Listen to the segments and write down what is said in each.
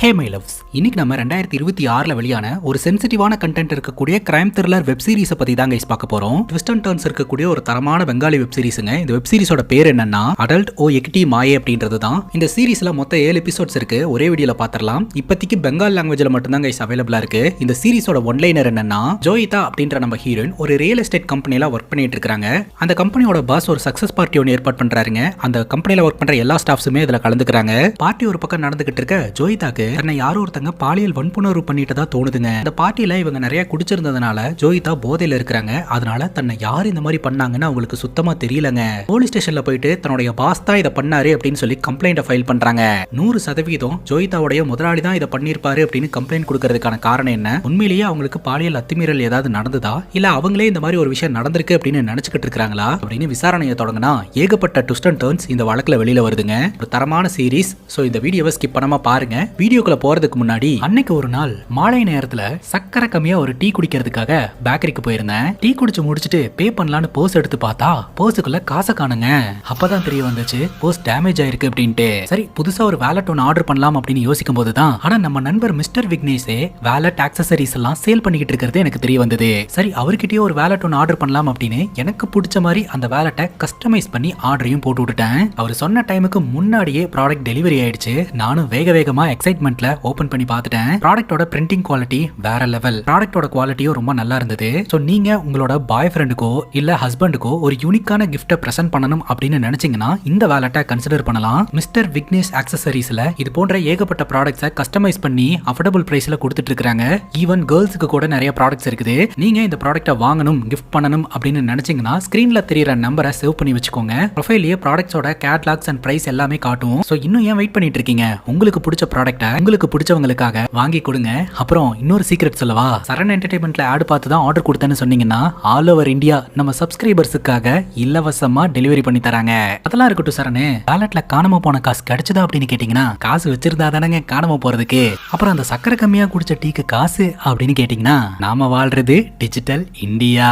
Hey my loves, இன்னைக்கு நம்ம 2026ல வெளியான ஒரு சென்சிட்டிவான கண்டென்ட் இருக்கக்கூடிய கிரைம் த்ரில்லர் வெப் சீரிஸை பத்தி தான் கைஸ் பார்க்க போறோம். ட்விஸ்ட் அண்ட் டர்ன்ஸ் இருக்கக்கூடிய ஒரு தரமான பெங்காலி வெப் சீரிஸுங்க. இந்த வெப் சீரிஸோட பேர் என்னன்னா அடல்ட் ஓ எக்டி மாயே அப்படின்றது தான். இந்த சீரிஸ்ல மொத்தம் 7 எபிசோட்ஸ் இருக்கு. ஒரே வீடியோல பாத்திரலாம். இப்போதைக்கு பெங்கால் லாங்குவேஜ்ல மட்டும் தான் கைஸ் அவைலபிளா இருக்கு. இந்த சீரிஸோட ஒன்லைனர் என்னன்னா, ஜோயிதா அப்படின்ற நம்ம ஹீரோயின் ஒரு ரியல் எஸ்டேட் கம்பெனில ஒர்க் பண்ணிட்டு இருக்காங்க. அந்த கம்பெனியோட பாஸ் ஒரு சக்சஸ் பார்ட்டி ஒன்று ஏற்பாடு பண்றாருங்க. அந்த கம்பெனில ஒர்க் பண்ற எல்லா ஸ்டாஃப்ஸுமே இதுல கலந்துக்கிறாங்க. பார்ட்டி ஒரு பக்கம் நடந்துகிட்டு இருக்க ஜோயிதாக்கு தன்னை யாரோ ஒருத்தங்க பாலியல் வன்புணர்வு பண்ணிட்டதா தோணுதுங்க. இந்த பார்ட்டியில இவங்க நிறைய குடிச்சிருந்ததுனால ஜோயிதா போதையில இருக்கிறாங்க. அதனால தன்னை யார் இந்த மாதிரி பண்ணாங்கன்னு அவங்களுக்கு சுத்தமா தெரியலங்க. போலீஸ் ஸ்டேஷன்ல போயிட்டு தன்னுடைய பாஸ் தான் இதை பண்ணாரு அப்படின்னு சொல்லி கம்ப்ளைண்ட் ஃபைல் பண்றாங்க. 100% ஜோயிதாவுடைய முதலாளி தான் இதை பண்ணிருப்பாரு அப்படின்னு கம்ப்ளைண்ட் கொடுக்கறதுக்கான காரணம் என்ன? உண்மையிலேயே அவங்களுக்கு பாலியல் அத்துமீறல் ஏதாவது நடந்ததா, இல்ல அவங்களே இந்த மாதிரி ஒரு விஷயம் நடந்திருக்கு அப்படின்னு நினைச்சுக்கிட்டு இருக்காங்களா அப்படின்னு விசாரணையை தொடங்கினா ஏகப்பட்ட ட்விஸ்ட் அண்ட் டர்ன்ஸ் இந்த வழக்குல வெளியில வருதுங்க. ஒரு தரமான சீரிஸ். சோ இந்த வீடியோவை ஸ்கிப் பண்ணாம பாருங்க. வீடியோக்குள்ள போறதுக்கு முன்னாடி, அன்னைக்கு ஒரு நாள் மாலை நேரத்துல சக்கரை கம்மியா ஒரு டீ குடிக்கிறதுக்காக பேக்கரிக்கு போயிருந்தேன். டீ குடிச்சு முடிச்சிட்டு பே பண்ணலான்னு பர்ஸ் எடுத்து பார்த்தா பர்ஸுக்குள்ள காசை காணுங்க. அப்பதான் தெரிய வந்துச்சு பர்ஸ் டேமேஜ் ஆயிருக்கு அப்படின்ட்டு. சரி, புதுசா ஒரு வேலட் ஒன்னு ஆர்டர் பண்ணலாம் அப்படின்னு யோசிக்கும் போதுதான் ஆனா நம்ம நண்பர் மிஸ்டர் விக்னேஷே வேலட் ஆக்சசரிஸ் எல்லாம் சேல் பண்ணிக்கிட்டு இருக்கிறது எனக்கு தெரிய வந்தது. சரி, அவர்கிட்டயே ஒரு வேலட் ஒன்னு ஆர்டர் பண்ணலாம் அப்படின்னு எனக்கு பிடிச்ச மாதிரி அந்த வேலட்டை கஸ்டமைஸ் பண்ணி ஆர்டரையும் போட்டு விட்டுட்டேன். அவர் சொன்ன டைமுக்கு முன்னாடியே ப்ராடக்ட் டெலிவரி ஆயிடுச்சு. நானும் வேகமா எக்ஸைட்மெண்ட்ல ஓபன் பண்ணி பார்த்துட்டேன். ப்ராடக்ட்டோட பிரிண்டிங் குவாலிட்டி வேற லெவல். ப்ராடக்ட்டோட குவாலிட்டியும் ரொம்ப நல்லா இருந்தது. சோ நீங்க உங்களோட பாய் ஃப்ரெண்டுக்கோ இல்ல ஹஸ்பண்டுக்கோ ஒரு யூனிக்கான கிஃப்ட்டை பிரசன்ட் பண்ணணும் அப்படின்னு நினைச்சீங்கன்னா இந்த வேலட்டை கன்சிடர் பண்ணலாம். மிஸ்டர் விக்னேஷ் ஆக்சசரிஸ்ல இது போன்ற ஏகப்பட்ட ப்ராடக்ட்ஸை கஸ்டமைஸ் பண்ணி அஃபோர்டபிள் பிரைஸ்ல கொடுத்துட்டு இருக்காங்க. ஈவன் கேர்ள்ஸ்க்கு கூட நிறைய ப்ராடக்ட்ஸ் இருக்குது. நீங்க இந்த ப்ராடக்ட்டை வாங்கணும், கிஃப்ட் பண்ணணும் அப்படின்னு நினைச்சீங்கன்னா ஸ்கிரீன்ல தெரியற நம்பரை சேவ் பண்ணி வச்சுக்கோங்க. ப்ரொஃபைல்லயே ப்ராடக்ட்ஸோட கேட்லாக்ஸ் அண்ட் பிரைஸ் எல்லாமே காட்டும். சோ இன்னும் ஏன் வெயிட் பண்ணிட்டு இருக்கீங்க? உங்களுக்கு பிடிச்ச ப்ராடக்ட்டை உங்களுக்கு பிடிச்சவங்களுக்காக வாங்கி கொடுங்க. அப்புறம் இன்னொரு சீக்ரெட் சொல்லவா? சரண் என்டர்டெயின்மெண்ட்ல ஆட் பார்த்து தான் ஆர்டர் கொடுத்தேன்னு சொன்னீங்கன்னா ஆல் ஓவர் இந்தியா நம்ம சப்ஸ்கிரைபர்ஸுக்காக இலவசமா டெலிவரி பண்ணி தராங்க. அதெல்லாம் இருக்கட்டும் சரணே, வாலெட்ல காணாம போன காசு கிடைச்சதா அப்படின்னு கேட்டீங்கன்னா, காசு வச்சிருந்தா தானங்க காணாம போறதுக்கு. அப்புறம் அந்த சக்கரை கம்மியா குடிச்ச டீக்கு காசு அப்படின்னு கேட்டீங்கன்னா, நாம வாழ்றது டிஜிட்டல் இந்தியா.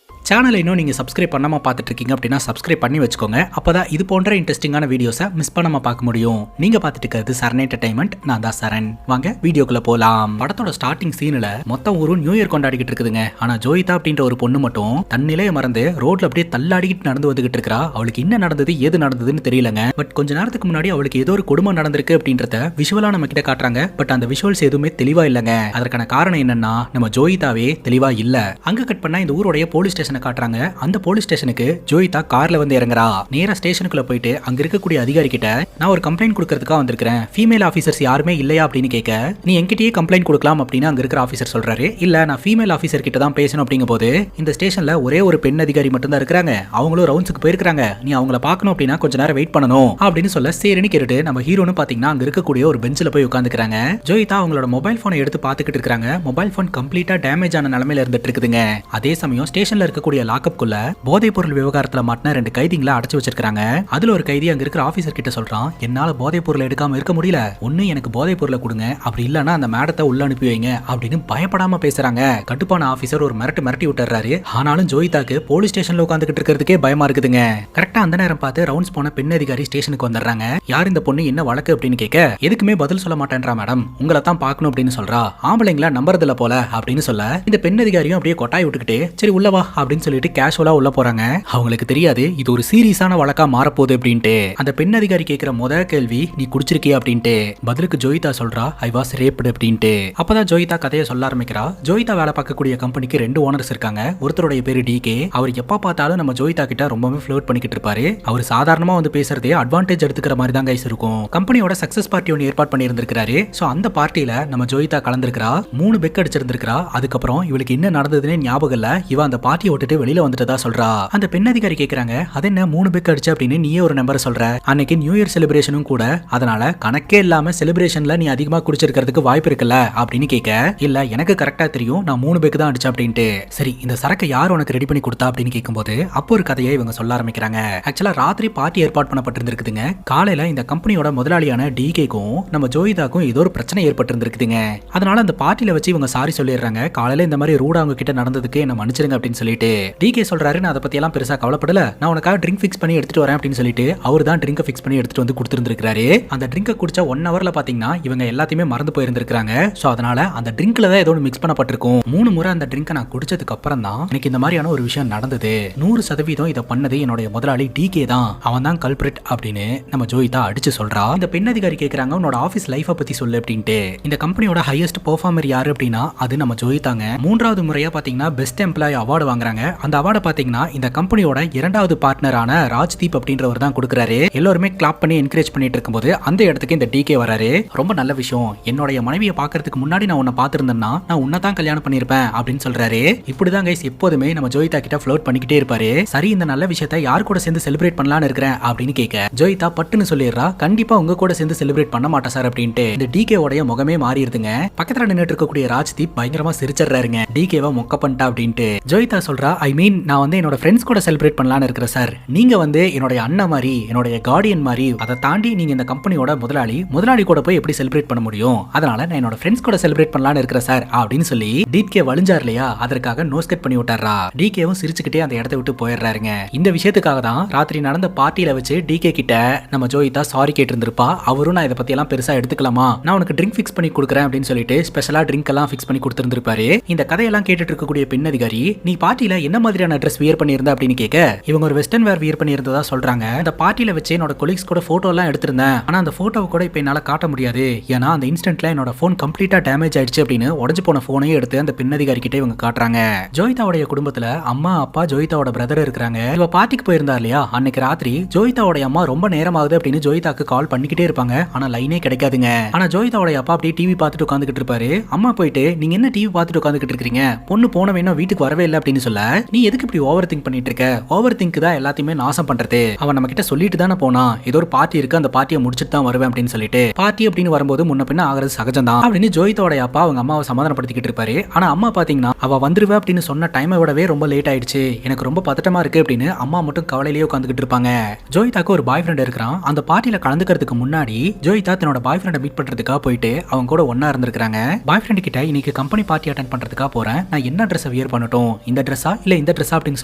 சேனலை இன்னும் நீங்கள் சப்ஸ்கிரைப் பண்ணாமல் பார்த்துட்டு இருக்கீங்க அப்படின்னா சப்ஸ்கிரைப் பண்ணி வச்சுக்கோங்க. அப்போதான் இது போன்ற இன்ட்ரெஸ்டிங்கான வீடியோஸை மிஸ் பண்ணாமல் பார்க்க முடியும். நீங்கள் பார்த்துட்டு இருக்கிறது சரண் என்டர்டெயின்மெண்ட். நான் தான் சரண். வாங்க வீடியோக்குள்ள போகலாம். படத்தோட ஸ்டார்டிங் சீனில் மொத்தம் ஒரு நியூ இயர் கொண்டாடிக்கிட்டு இருக்குதுங்க. ஆனால் ஜோயிதா அப்படின்ற ஒரு பொண்ணு மட்டும் தன்னிலையை மறந்து ரோட்ல அப்படியே தள்ளாடிக்கிட்டு நடந்து வந்துகிட்டு இருக்கா. அவளுக்கு என்ன நடந்தது ஏது நடந்ததுன்னு தெரியலங்க. பட் கொஞ்ச நேரத்துக்கு முன்னாடி அவளுக்கு ஏதோ ஒரு கொடுமை நடந்திருக்கு அப்படின்றத விஷுவலா நம்ம கிட்ட காட்டுறாங்க. பட் அந்த விஷுவல்ஸ் எதுவுமே தெளிவா இல்லைங்க. அதற்கான காரணம் என்னன்னா, நம்ம ஜோயிதாவே தெளிவா இல்ல. அங்க கட் பண்ணா இந்த ஊருடைய போலீஸ் ஸ்டேஷன் காட்டுறாங்க. அந்த போலீஸ் ஸ்டேஷனுக்கு ஜோயிதா கார்ல வந்து இறங்குறா. நேரா ஸ்டேஷனுக்குள்ள போயிட்டு அங்க இருக்கக்கூடிய அதிகாரி கிட்ட, நான் ஒரு கம்ப்ளைண்ட் கொடுக்கறதுக்காக வந்திருக்கிறேன், ஃபீமேல் ஆபீசர்ஸ் யாருமே இல்லையா அப்படின்னு கேட்க, நீ என்கிட்டயே கம்ப்ளைண்ட் கொடுக்கலாம் அப்படின்னு அங்க இருக்கிற ஆபீசர் சொல்றாரு. இல்ல, நான் ஃபீமேல் ஆபீசர் கிட்ட தான் பேசணும் அப்படிங்கும் போது, இந்த ஸ்டேஷன்ல ஒரே ஒரு பெண் அதிகாரி மட்டும் தான் இருக்காங்க. அவங்களும் ரவுண்ட்ஸ்க்கு போயிருக்காங்க. நீ அவங்கள பார்க்கணும் அப்படின்னா கொஞ்ச நேரம் வெயிட் பண்ணணும் அப்படின்னு சொல்ல, சரின்னு கேட்டுட்டு நம்ம ஹீரோன்னு பாத்தீங்கன்னா அங்க இருக்கக்கூடிய ஒரு பெஞ்சில போய் உட்காந்துக்கிறாங்க. ஜோயிதா அவங்களோட மொபைல் போனை எடுத்து பாத்துக்கிட்டு இருக்காங்க. மொபைல் போன் கம்ப்ளீட்டா டேமேஜ் ஆன நிலைமையில இருந்துட்டு இருக்குதுங்க. அதே சமயம் ஸ்டேஷன்ல இருக்கக்கூடிய லாக்அப்குள்ள போதைப் பொருள் விவகாரத்துல மாட்டின 2 கைதிகளை அடைச்சு வச்சிருக்காங்க. அதுல ஒரு கைதி அங்க இருக்கிற ஆபீசர் கிட்ட சொல்றான், என்னால போதைப் பொருளை எடுக்காம இருக்க முடியல, ஒண்ணு எனக்கு போதைப் பொருளை கொடுங்க, அப்படி இல்லன்னா அந்த மேடத்தை உள்ள அனுப்பி வைங்க அப்படின்னு பயப்படாம பேசுறாங்க. கட்டுப்பான ஆபீசர் ஒரு மிரட்டி விட்டுறாரு. ஆனாலும் ஜோயிதாக்கு போலீஸ் ஸ்டேஷன்ல உட்காந்துக்கிட்டு இருக்கிறதுக்கே பயமா இருக்குதுங்க. கரெக்டா அந்த நேரம் பார்த்து ரவுண்ட்ஸ் போன பெண் அதிகாரி ஸ்டேஷனுக்கு வந்துடுறாங்க. யார் இந்த பொண்ணு, என்ன வழக்கு அப்படின்னு கேட்க, எதுக்குமே பதில் சொல்ல மாட்டேன்றா மேடம், உங்களை தான் பார்க்கணும் அப்படின்னு சொல்றா. ஆம்பளைங்களா நம்புறதுல போல அப்படின்னு சொல்ல, இந்த பெண் அதிகாரியும் அப்படியே கொட்டாய் விட்டுக்கிட்டு சரி உள்ளவா அப்படின்னு சொல்லிட்டு கேஷுவலா உள்ள போறாங்க. அவங்களுக்கு தெரியாது இது ஒரு சீரியஸான வழக்கா மாறப்போகுது அப்படின்ட்டு. அந்த பெண் அதிகாரி கேட்கிற முதல் கேள்வி, நீ குடிச்சிருக்கியா அப்படின்ட்டு. பதிலுக்கு ஜோயிதா சொல்றா, ஐ வாஸ் ரேப்டு அப்படின்ட்டு. அப்பதான் ஜோயிதா கதையை சொல்ல ஆரம்பிக்கிறா. ஜோயிதா வேலை பார்க்கக்கூடிய கம்பெனிக்கு 2 ஓனர்ஸ் இருக்காங்க. ஒருத்தருடைய பேரு டிகே. அவர் எப்ப பார்த்தாலும் நம்ம ஜோயிதா கிட்ட ரொம்பவே ஃப்ளர்ட் பண்ணிக்கிட்டு இருப்பாரு. அவர் சாதாரணமா வந்து பேசுறதே அட்வான்டேஜ் எடுத்துக்கிற மாதிரி தான் கைஸ் இருக்கும். கம்பெனியோட சக்சஸ் பார்ட்டி ஒன்று ஏற்பாடு பண்ணி இருந்திருக்காரு. சோ அந்த பார்ட்டியில நம்ம ஜோயிதா கலந்துருக்கா. 3 பெக் அடிச்சிருந்திருக்கா. அதுக்கப்புறம் இவளுக்கு என்ன நடந்ததுன்னு ஞாபகம் இல்ல. இவ அந்த பார்ட்டியை விட்டுட்டு வெளியில வந்துட்டதா சொல்றா. அந்த பெண் அதிகாரி கேக்குறாங்க, அது என்ன 3 பெக் அடிச்சு அப்படின்னு நீயே ஒரு நம்பர் சொல்ற, அன்னைக்கு நியூ இயர் செலிப்ரேஷனும் கூட, அதனால கணக்கே இல்லாம செலிப்ரேஷன்ல நீ அதிகமா குடிச்சிருக்கிறதுக்கு வாய்ப்பு இருக்குல்ல அப்படின்னு கேட்க, இல்ல எனக்கு கரெக்டா தெரியும், நான் 3 பெக் தான் அடிச்சேன் அப்படின்ட்டு. சரி, இந்த சரக்கு யார் உனக்கு ரெடி பண்ணி கொடுத்தா அப்படின்னு கேட்கும்போது அப்போ ஒரு கதையை இவங்க சொல்ல ஆரம்பிக்கிறாங்க. ஆக்சுவலா ராத்திரி பார்ட்டி ஏற்பாடு பண்ணப்பட்டிருந்திருக்குதுங்க. காலையில இந்த கம்பெனியோட முதலாளியான டிகேக்கும் நம்ம ஜோயிதாக்கும் ஏதோ ஒரு பிரச்சனை ஏற்பட்டிருந்திருக்குதுங்க. அதனால அந்த பார்ட்டியில வச்சு இவங்க சாரி சொல்லிடுறாங்க. காலையில இந்த மாதிரி ரூடா அவங்க கிட்ட நடந்ததுக்கு என்ன மன்னிச்சிருங்க அப்படின்னு சொல்லிட்டு அப்படின்ட்டு டிகே சொல்றாரு, நான் அதை பத்தி எல்லாம் பெருசா கவலைப்படல, நான் உனக்காக ட்ரிங்க் ஃபிக்ஸ் பண்ணி எடுத்துட்டு வரேன் அப்படின்னு சொல்லிட்டு அவர் தான் ட்ரிங்கை ஃபிக்ஸ் பண்ணி எடுத்துட்டு வந்து கொடுத்துருந்துருக்காரு. அந்த ட்ரிங்கை குடிச்ச 1 ஹவர்ல பாத்தீங்கன்னா இவங்க எல்லாத்தையுமே மறந்து போயிருந்திருக்காங்க. சோ அதனால அந்த ட்ரிங்க்ல தான் ஏதோ மிக்ஸ் பண்ணப்பட்டிருக்கும். 3 முறை அந்த ட்ரிங்கை நான் குடிச்சதுக்கு அப்புறம் தான் எனக்கு இந்த மாதிரியான ஒரு விஷயம் நடந்தது. 100% இதை பண்ணது என்னுடைய முதலாளி டிகே தான், அவன் தான் கல்பிரிட் அப்படின்னு நம்ம ஜோயிதா அடிச்சு சொல்றா. இந்த பெண் அதிகாரி கேக்குறாங்க, உன்னோட ஆபீஸ் லைஃபை பத்தி சொல்லு அப்படின்ட்டு. இந்த கம்பெனியோட ஹையஸ்ட் பெர்ஃபார்மர் யாரு அப்படின்னா அது நம்ம ஜோயிதாங்க. 3வது முறையா பாத்தீங்கன்னா பெஸ்ட் எம்ப்ளாயி அவார்டு வாங்குறாங்க. அந்த அவார்டை பாத்தீங்கன்னா இந்த கம்பெனியோட 2வது பார்ட்னரான ராஜ்தீப் அப்படின்றவர் தான் கொடுக்குறாரு. எல்லாருமே கிளாப் பண்ணி என்கரேஜ் பண்ணிட்டு இருக்கும்போது அந்த இடத்துக்கு இந்த டிகே வராரு. ரொம்ப நல்ல விஷயம், என்னோட மனைவியை பாக்குறதுக்கு முன்னாடி நான் உன்னை பாத்துருந்தேன்னா நான் உன்னை தான் கல்யாணம் பண்ணிருப்பேன் அப்படின்னு சொல்றாரு. இப்படிதான் கைஸ் எப்போதுமே நம்ம ஜோயிதா கிட்ட ஃப்ளோட் பண்ணிக்கிட்டே இருப்பாரு. சரி, இந்த நல்ல விஷயத்தை யார் கூட சேர்ந்து செலிப்ரேட் பண்ணலாம்னு இருக்கிறேன் அப்படின்னு கேட்க ஜோயிதா பட்டுன்னு சொல்லிடுறா, கண்டிப்பா உங்க கூட சேர்ந்து செலிப்ரேட் பண்ண மாட்டா சார் அப்படின்ட்டு. இந்த டிகே உடைய முகமே மாறிடுதுங்க. பக்கத்துல நின்னுட்டு இருக்கக்கூடிய ராஜ்தீப் பயங்கரமா சிரிச்சிடுறாருங்க, டிகேவை மொக்க பண்ணிட்டா அப்படின்ட்டு. ஜோயிதா சொல்றா, ஐ மீன் நான் வந்து என்னோட ஃப்ரெண்ட்ஸ் கூட செலிப்ரேட் பண்ணலாம்னு இருக்கிறேன் சார், நீங்க வந்து என்னோட அண்ணன் மாதிரி, என்னோட கார்டியன் மாதிரி, அதை தாண்டி நீங்க இந்த கம்பெனியோட முதலாளி கூட போய் எப்படி செலிப்ரேட் பண்ண முடியும், அதனால நான் என்னோட ஃப்ரெண்ட்ஸ் கூட செலிப்ரேட் பண்ணலாம்னு இருக்கிறேன் சார் அப்படின்னு சொல்லி டிகே வழிஞ்சார் இல்லையா, அதற்காக நோஸ் கட் பண்ணி விட்டாரா. டிகேவும் சிரிச்சுக்கிட்டே அந்த இடத்தை விட்டு போயிடுறாருங்க. இந்த விஷயத்துக்காக தான் ராத்திரி நடந்த பார்ட்டியில வச்சு டிகே கிட்ட நம்ம ஜோயிதா சாரி கேட்டு இருந்திருப்பா. அவரும் நான் இதை பத்தி எல்லாம் பெருசா எடுத்துக்கலாமா, நான் உனக்கு ட்ரிங்க் ஃபிக்ஸ் பண்ணி கொடுக்குறேன் அப்படின்னு சொல்லிட்டு ஸ்பெஷலா ட்ரிங்க் எல்லாம் ஃபிக்ஸ் பண்ணி கொடுத்திருந்திருப்பாரு. இந்த கதையெல்லாம் கேட்டுட்டு இருக்கக்கூடிய பெண் அதிகாரி, நீ பார்ட்டியில என்ன மாதிரியான ட்ரெஸ் வியர் பண்ணியிருந்த அப்படின்னு கேட்க இவங்க ஒரு வெஸ்டர்ன் வேர் வியர் பண்ணியிருந்ததா சொல்றாங்க. அந்த பார்ட்டியில வச்சு என்னோட கொலீக்ஸ் கூட போட்டோ எல்லாம் எடுத்திருந்தேன், ஆனா அந்த போட்டோவை கூட இப்ப என்னால காட்ட முடியாது, ஏன்னா அந்த இன்ஸ்டன்ட்ல என்னோட போன் கம்ப்ளீட்டா டேமேஜ் ஆயிடுச்சு அப்படின்னு உடஞ்சு போன போனையும் எடுத்து அந்த பெண் அதிகாரி கிட்ட இவங்க காட்டுறாங்க. ஜோயிதாவுடைய குடும்பத்துல அம்மா, அப்பா, ஜோயிதாவோட பிரதர் இருக்காங்க. இவ பார்ட்டிக்கு போயிருந்தா இல்லையா, அன்னைக்கு ராத்திரி ஜோயிதாவோட அம்மா ரொம்ப நேரம் ஆகுது அப்படின்னு ஜோயிதாக்கு கால் பண்ணிக்கிட்டே இருப்பாங்க, ஆனா லைனே கிடைக்காதுங்க. ஆனா ஜோயிதாவோட அப்பா அப்படியே டிவி பார்த்துட்டு உட்காந்துக்கிட்டு இருப்பாரு. அம்மா போயிட்டு, நீங்க என்ன டிவி பார்த்துட்டு உட்காந்துக்கிட்டு இருக்கீங்க, பொண்ணு போன வேணும் வீட்டுக்கு வரவே இல்லை அப்படின்னு சொல்ல, நீ எதுக்கு இப்படி ஓவர் திங்க் பண்ணிட்டு இருக்க, ஓவர் திங்க் தான் எல்லாத்தையுமே நாசம் பண்றது, அவன் நம்ம கிட்ட சொல்லிட்டு தானே போனா ஏதோ ஒரு பார்ட்டி இருக்கு, அந்த பார்ட்டியை முடிச்சுட்டு தான் வருவேன் அப்படின்னு சொல்லிட்டு, பார்ட்டி அப்படின்னு வரும்போது முன்ன பின்ன ஆகிறது சகஜம் தான் அப்படின்னு ஜோயிதாவோட அப்பா அவங்க அம்மாவை சமாதானப்படுத்திக்கிட்டு இருப்பாரு. ஆனா அம்மா பாத்தீங்கன்னா அவ வந்துருவா அப்படின்னு சொன்ன டைமை விடவே ரொம்ப லேட் ஆயிடுச்சு, எனக்கு ரொம்ப பதட்டமா இருக்கு அப்படின்னு அம்மா மட்டும் கவலையிலேயே உட்காந்துக்கிட்டு இருப்பாங்க. ஜோயிதாக்கு ஒரு பாய் ஃப்ரெண்ட் இருக்கிறான். அந்த பார்ட்டியில கலந்துக்கிறதுக்கு முன்னாடி ஜோயிதா தன்னோட பாய் ஃப்ரெண்டை மீட் பண்றதுக்காக போயிட்டு அவங்க கூட ஒன்னா இருந்திருக்காங்க. பாய் ஃப்ரெண்ட் கிட்ட இன்னைக்கு கம்பெனி பார்ட்டி அட்டென்ட் பண்றதுக்காக போறேன், நான் என்ன ட்ரெஸ் வியர் பண்ணட்டும், இந்த ட்ரெஸ்ஸா இல்ல இந்த ட்ரெஸ்ஸா அப்படின்னு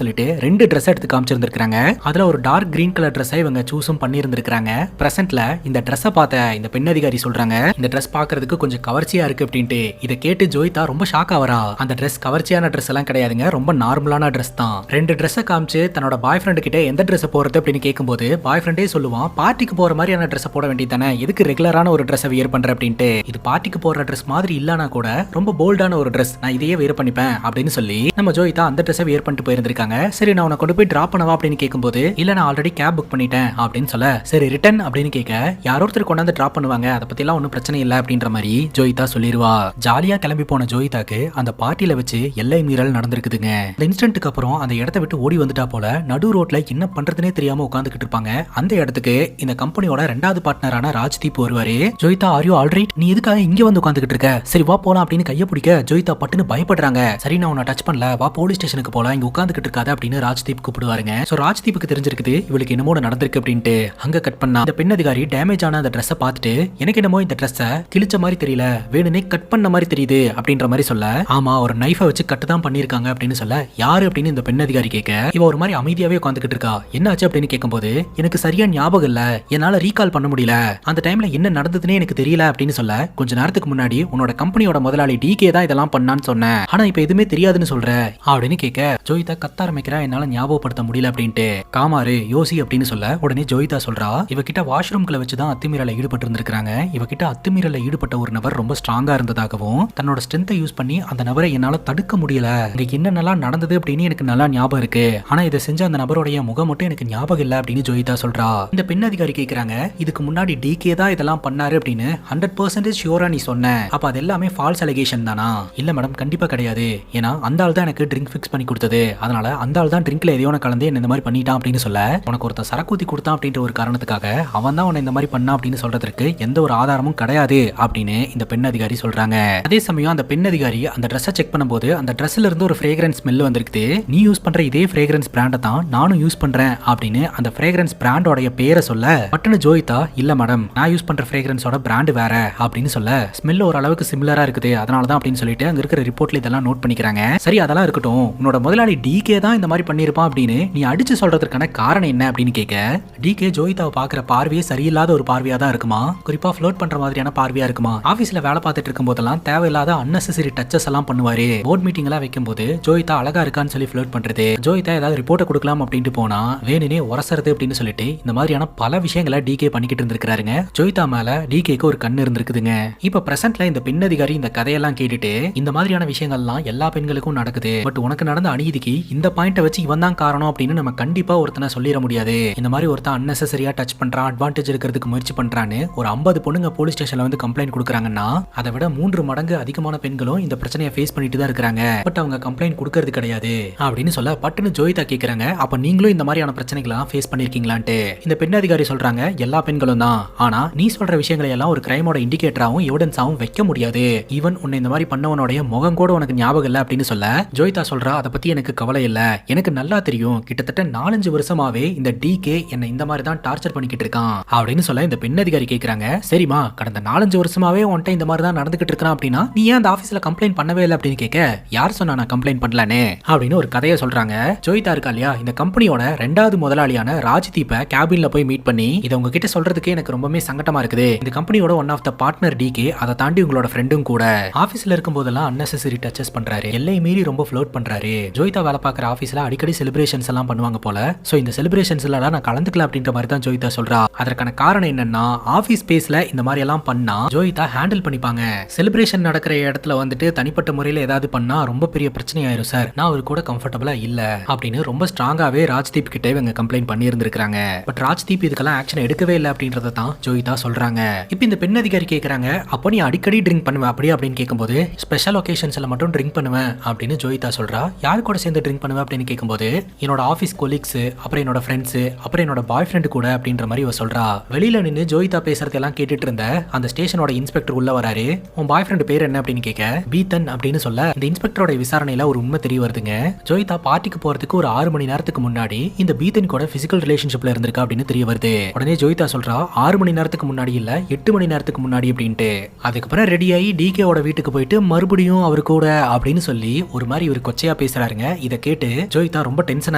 சொல்லிட்டு 2 ட்ரெஸ் எடுத்து காமிச்சிருந்திருக்காங்க. அதுல ஒரு டார்க் கிரீன் கலர் ட்ரெஸ்ஸை இவங்க சூஸும் பண்ணியிருந்திருக்காங்க. பிரசன்ட்ல இந்த ட்ரெஸ்ஸை பார்த்த இந்த பெண் அதிகாரி சொல்றாங்க, இந்த ட்ரெஸ் பார்க்கிறதுக்கு கொஞ்சம் கவர்ச்சியா இருக்கு அப்படின்ட்டு. இதை கேட்டு ஜோயிதா ரொம்ப ஷாக் ஆவரா. அந்த ட்ரெஸ் கவர்ச்சியான ட்ரெஸ் எல்லாம் கிடையாதுங்க, ரொம்ப நார்மலான ட்ரெஸ் தான். 2 ட்ரெஸ்ஸை காமிச்சு தன்னோட பாய் ஃப்ரெண்ட் கிட்ட எந்த ட்ரெஸ் போறது அப்படின்னு கேட்கும்போது பாய் ஃப்ரெண்டே சொல்லுவான், பார்ட்டிக்கு போற மாதிரியான ட்ரெஸ் போட வேண்டியதானே, எதுக்கு ரெகுலரான ஒரு ட்ரெஸ் வியர் பண்ற அப்படின்ட்டு. இது பார்ட்டிக்கு போற ட்ரெஸ் மாதிரி இல்லனா கூட ரொம்ப போல்டான ஒரு ட்ரெஸ், நான் இதையே வியர் பண்ணிப்பேன் அப்படின்னு சொல்லி நம்ம ஜோயிதா அந்த ட்ரெஸ்ஸை வியர் பண்ணிட்டு போயிருந்திருக்காங்க. சரி, நான் உன்னை கொண்டு போய் டிராப் பண்ணவா அப்படின்னு கேட்கும்போது, இல்ல நான் ஆல்ரெடி கேப் புக் பண்ணிட்டேன் அப்படின்னு சொல்ல, சரி ரிட்டர்ன் அப்படின்னு கேட்க யாரோ ஒருத்தர் கொண்டாந்து டிராப் பண்ணுவாங்க, அதை பத்தி எல்லாம் ஒன்றும் பிரச்சனை இல்லை அப்படின்ற மாதிரி ஜோயிதா சொல்லிடுவா. ஜாலியா கிளம்பி போன ஜோயிதாக்கு அந்த பார்ட்டியில வச்சு எல்லை மீறல் நடந்திருக்குதுங்க. இந்த இன்சிடென்ட்க்கு அப்புறம் அந்த இடத்தை விட்டு ஓடி வந்துட்டா போல நடு ரோட்ல என்ன பண்றதுனே தெரியாம உட்காந்துக்கிட்டு இருப்பாங்க. அந்த இடத்துக்கு இந்த கம்பெனியோட 2வது பார்ட்னரான ராஜ்தீப் வருவாரு. ஜோயிதா, ஆர் யூ ஆல்ரைட், நீ எதுக்காக இங்க வந்து உட்காந்துக்கிட்டு இருக்க, சரி வா போலாம் அப்படின்னு கையை பிடிக்க ஜோயிதா பட்டுன்னு பயப்படுறாங்க. சரி, நான் உன்னை டச் பண்ணல, வா போலீஸ் ஸ்டேஷனுக்கு போலாம், இங்க உட்காந்துக்கிட்டு இருக்காது அப்படின்னு ராஜ்தீப் கூப்பிடுவாருங்க. சோ ராஜ்தீப்புக்கு தெரிஞ்சிருக்குது இவளுக்கு என்னமோ நடந்திருக்கு அப்படின்ட்டு. அங்க கட் பண்ணா இந்த பெண் அதிகாரி டேமேஜ் ஆன அந்த ட்ரெஸ்ஸை பார்த்துட்டு, எனக்கு என்னமோ இந்த ட்ரெஸ்ஸை கிழிச்ச மாதிரி தெரியல, வேணுனே கட் பண்ண மாதிரி தெரியுது அப்படின்ற மாதிரி சொல்ல, ஆமா ஒரு நைஃபை வச்சு கட்டு தான் பண்ணிருக்காங்க அப்படின்னு சொல்ல, யாரு அப்படின்னு இந்த பெண் அதிகாரி கேட்க இவ ஒரு மாதிரி அமைதியாவே உட்காந்துக்கிட்டு இருக்கா. என்னாச்சு அப்படின்னு கேட்கும்போது, எனக்கு சரியா ஞாபகம் இல்ல, என்னால ரீகால் பண்ண முடியல, அந்த டைம்ல என்ன நடந்ததுன்னே எனக்கு தெரியல அப்படின்னு சொல்ல, கொஞ்ச நேரத்துக்கு முன்னாடி உன்னோட கம்பெனியோட முதலாளி டிகே தான் இதெல்லாம் பண்ணான்னு சொன்னேன், ஆனா இப்ப எதுவுமே தெரியாதுன்னு சொல்ற அப்படின்னு கேட்க ஜோயிதா கத்த ஆரம்பிக்கிறா, என்னால ஞாபகப்படுத்த முடியல அப்படின்ட்டு. காமாரு யோசி அப்படின்னு சொல்ல உடனே ஜோயிதா சொல்றா, இவகிட்ட வாஷ்ரூம்குள்ள வச்சுதான் அத்துமீறல ஈடுபட்டு இருந்திருக்காங்க, இவகிட்ட அத்துமீறல ஈடுபட்ட ஒரு நபர் ரொம்ப ஸ்ட்ராங்கா இருந்ததாகவும் தன்னோட ஸ்ட்ரென்த்தை யூஸ் பண்ணி அந்த நபரை என்னால தடுக்க முடியல, இங்க என்னென்னலாம் நடந்தது அப்படின்னு எனக்கு நல்லா ஞாபகம் இருக்கு, ஆனா இதை செஞ்ச அந்த நபருடைய முகம் மட்டும் எனக்கு ஞாபகம் இல்ல அப்படின்னு ஜோயிதா சொல்றா. இந்த பெண் அதிகாரி கேக்குறாங்க, இதுக்கு முன்னாடி டிகே தான் இதெல்லாம் பண்ணாரு அப்படின்னு 100% ஷியூரா நீ சொன்ன, அப்ப அது எல்லாமே ஃபால்ஸ் அலிகேஷன் தானா? இல்ல மேடம், கண்டிப்பா கிடையாது, ஏன்னா அந்த ஆள் தான் எனக்கு ட்ரிங்க் ஃபிக்ஸ் பண்ணி கொடுத்தது, அதனால அந்த ஆள் தான் ட்ரிங்க்ல எதையோ கலந்து என்ன இந்த மாதிரி பண்ணிட்டான் அப்படின்னு சொல்ல, உனக்கு ஒருத்தர் சரக்கூத்தி கொடுத்தான் அப்படின்ற ஒரு காரணத்துக்காக அவன் தான் உன்னை இந்த மாதிரி பண்ணா அப்படின்னு சொல்றதுக்கு எந்த ஒரு ஆதாரமும் கிடையாது அப்படின்னு இந்த பெண் அதிகாரி சொல்றாங்க. அதே சமயம் அந்த பெண் அதிகாரி அந்த ட்ரெஸ்ஸை செக் பண்ணும்போது அந்த ட்ரெஸ்ல இருந்து ஒரு ஃப்ரேக்ரன்ஸ் ஸ்மெல் வந்திருக்கு. நீ யூஸ் பண்ற இதே ஃப்ரேக்ரன்ஸ் பிராண்டை தான் நானும் யூஸ் பண்றேன் அப்படின்னு அந்த ஃப்ரேக்ரன்ஸ் பிராண்டோட பேரை சொல்ல, பட்டுன்னு ஜோயிதா, இல்ல மேடம் நான் யூஸ் பண்ற ஃப்ரேக்ரன்ஸோட பிராண்ட் வேற அப்படின்னு சொல்ல, ஸ்மெல் ஓரளவுக்கு சிமிலரா இருக்குது, அதனால தான் அப்படின்னு சொல்லிட்டு அங்க இருக்கிற ரிப்போர்ட்ல இதெல்லாம் நோட் பண்ணிக்கிறாங்க. சரி அதெல்லாம் இருக்கட்டும், உன்னோட என்னோட முதலாளி டிகே தான் இந்த மாதிரி பண்ணிருப்பான் அப்படின்னு நீ அடிச்சு சொல்றதுக்கான காரணம் என்ன அப்படின்னு கேட்க, டிகே ஜோயிதாவை பாக்குற பார்வையே சரியில்லாத ஒரு பார்வையா தான் இருக்குமா, குறிப்பா ஃப்ளோட் பண்ற மாதிரியான பார்வையா இருக்குமா. ஆபீஸ்ல வேலை பார்த்துட்டு இருக்கும் போதெல்லாம் தேவையில்லாத அன்னெசரி டச்சஸ் எல்லாம் பண்ணுவாரு. போர்ட் மீட்டிங் எல்லாம் வைக்கும் போது ஜோயிதா அழகா இருக்கான்னு சொல்லி ஃப்ளோட் பண்றது, ஜோயிதா ஏதாவது ரிப்போர்ட் கொடுக்கலாம் அப்படின்ட்டு போனா வேணுனே உரசறது அப்படின்னு சொல்லிட்டு இந்த மாதிரியான பல விஷயங்களை டிகே பண்ணிக்கிட்டு இருந்திருக்காருங்க. ஜோயிதா மேல டிகேக்கு ஒரு கண்ணு இருந்திருக்குதுங்க. இப்ப பிரசன்ட்ல இந்த பெண் அதிகாரி இந்த கதையெல்லாம் கேட்டுட்டு இந்த மாதிரியான விஷயங்கள்லாம் எல்லா பெண்களுக்கும் நடக்குது, பட் உனக்கு நடந்த அநீதிக்கு இந்த பாயிண்ட வச்சு இவன் தான் காரணம் அப்படின்னு நம்ம கண்டிப்பா ஒருத்தனை சொல்லிட முடியாது. இந்த மாதிரி ஒருத்தன் அன்னெசரியா டச் பண்றான், அட்வான்டேஜ் இருக்கிறதுக்கு முயற்சி பண்றான்னு ஒரு 50 பொண்ணுங்க போலீஸ் ஸ்டேஷன்ல வந்து கம்ப்ளைண்ட் கொடுக்குறாங்கன்னா அதை விட 3 மடங்கு அதிகமான பெண்களும் இந்த பிரச்சனையை ஃபேஸ் பண்ணிட்டு தான் இருக்காங்க. பட் அவங்க கம்ப்ளைண்ட் கொடுக்கறது கிடையாது அப்படின்னு சொல்ல பட்டுன்னு ஜோயிதா கேக்குறாங்க, அப்ப நீங்களும் இந்த மாதிரியான பிரச்சனைகளை ஃபேஸ் பண்ணிருக்கீங்களான்ட்டு. இந்த பெண் அதிகாரி சொல்றாங்க, எல்லா பெண்களும் தான், ஆனா நீ சொல்ற விஷயங்களை எல்லாம் ஒரு கிரைமோட இண்டிகேட்டராவும் எவிடன்ஸாவும் வைக்க முடியாது. ஈவன் உன்னை இந்த மாதிரி பண்ணவனுடைய முகம் கூட உனக்கு ஞாபகம் இல்ல அப்படின்னு சொல்ல ஜோயிதா சொல்றா, அதை பத்தி எனக்கு கவலை இல்ல, எனக்கு நல்லா தெரியும், கிட்டத்தட்ட 4-5 வருஷமாவே இந்த டிகே என்ன இந்த மாதிரி தான் டார்ச்சர் பண்ணிக்கிட்டு இருக்கான் அப்படின்னு சொல்ல இந்த பெண் அதிகாரி கேக்குறாங்க, சரிமா கடந்த 4-5 வருஷமாவே உன்ட்ட இந்த மாதிரி தான் நடந்துகிட்டு இருக்கான் அப்படின்னா நீ ஏன் அந்த ஆபீஸ்ல கம்ப்ளைண்ட் பண்ணவே இல்லை அப்படின்னு கேட்க, யார் சொன்னா நான் கம்ப்ளைண்ட் பண்ணலானே அப்படின்னு ஒரு கதையை சொல்றாங்க. ஜோயிதா இருக்கா இல்லையா, இந்த கம்பெனியோட 2வது முதலாளியான ராஜ்தீப்பை கேபின்ல போய் மீட் பண்ணி இதை உங்ககிட்ட சொல்றதுக்கே எனக்கு ரொம்பவே சங்கடமா இருக்குது. இந்த கம்பெனியோட one of the partner DK, அதை தாண்டி உங்களோட ஃப்ரெண்டும் கூட ஆபீஸ்ல இருக்கும் போதெல்லாம் அன்னெசரி டச்சஸ் பண்றாரு, எல்லை மீறி ரொம்ப ஃப்ளோட் பண்றாரு. ஜோயிதா வேலை பார்க்குற ஆபீஸ்ல அடிக்கடி செலிப்ரேஷன்ஸ் எல்லாம் பண்ணுவாங்க போல. சோ இந்த செலிப்ரேஷன்ஸ்ல நான் கலந்துக்கல அப்படின்ற மாதிரி தான் ஜோயிதா சொல்றா. அதற்கான காரணம் என்னன்னா ஆபீஸ் ஸ்பேஸ்ல இந்த மாதிரி எல்லாம் பண்ணா ஜோயிதா ஹேண்டில் பண்ணிப்பாங்க. செலிப்ரேஷன் நடக்கிற இடத்துல வந்துட்டு தனிப்பட்ட முறையில் ஏதாவது பண்ணா ரொம்ப பெரிய பிரச்சனை ஆயிரும் சார், நான் ஒரு கூட கம்ஃபர்டபுளா இல்ல அப்படின்னு ரொம்ப ஸ்ட்ராங்காவே ராஜ்தீப் கிட்ட இவங்க கம்ப்ளைண்ட் பண்ணி இருந்திருக்காங்க. பட் ராஜ்தீப் இதுக்கெல்லாம் ஆக்ஷன் எடுக்கவே இல்லை அப்படின்றத தான் ஜோயிதா சொல்றாங்க. இப்போ இந்த பெண் அதிகாரி கேட்கறாங்க, அப்போ நீ அடிக்கடி ட்ரிங்க் பண்ணுவேன் அப்படி அப்படின்னு கேட்கும்போது ஸ்பெஷல் ஒகேஷன்ஸ்ல மட்டும் ட்ரிங்க் பண்ணுவேன் அப்படின்னு ஜோயிதா சொல்றா. யாரு கூட சேர்ந்து ட்ரிங்க் பண்ணுவேன் அப்படின்னு கேட்கும்போது என்னோட ஆஃபீஸ் கொலீக்ஸ், அப்புறம் என்னோட ஃப்ரெண்ட்ஸ், அப்புறம் என்னோட பாய் ஃப்ரெண்டு கூட அப்படின்ற மாதிரி இவ சொல்றா. வெளியில நின்று ஜோயிதா பேசுறதெல்லாம் கேட்டுட்டு இருந்த அந்த ஸ்டேஷனோட இன்ஸ்பெக்டர் உள்ள வராரு. உன் பாய் ஃப்ரெண்ட் பேர் என்ன அப்படின்னு கேட்க, பீத்தன் அப்படின்னு சொல்ல இந்த இன்ஸ்பெக்டரோட விசாரணையில ஒரு உண்மை தெரிய வருதுங்க. ஜோயிதா பார்ட்டிக்கு போறதுக்கு ஒரு 6 மணி நேரத்துக்கு முன்னாடி இந்த பீத்தன் கூட பிசிக்கல் ரிலேஷன்ஷிப்ல இருந்திருக்கா அப்படின்னு தெரிய வருது. உடனே ஜோயிதா சொல்றா, 6 மணி நேரத்துக்கு முன்னாடி இல்ல 8 மணி நேரத்துக்கு முன்னாடி அப்படின்ட்டு. அதுக்கப்புறம் ரெடி ஆகி டிகேவோட வீட்டுக்கு போயிட்டு மறுபடியும் அவர் கூட அப்படின்னு சொல்லி ஒரு மாதிரி ஒரு கொச்சையா பேசுறாருங்க. இதை கேட்டு ஜோயிதா ரொம்ப டென்ஷன்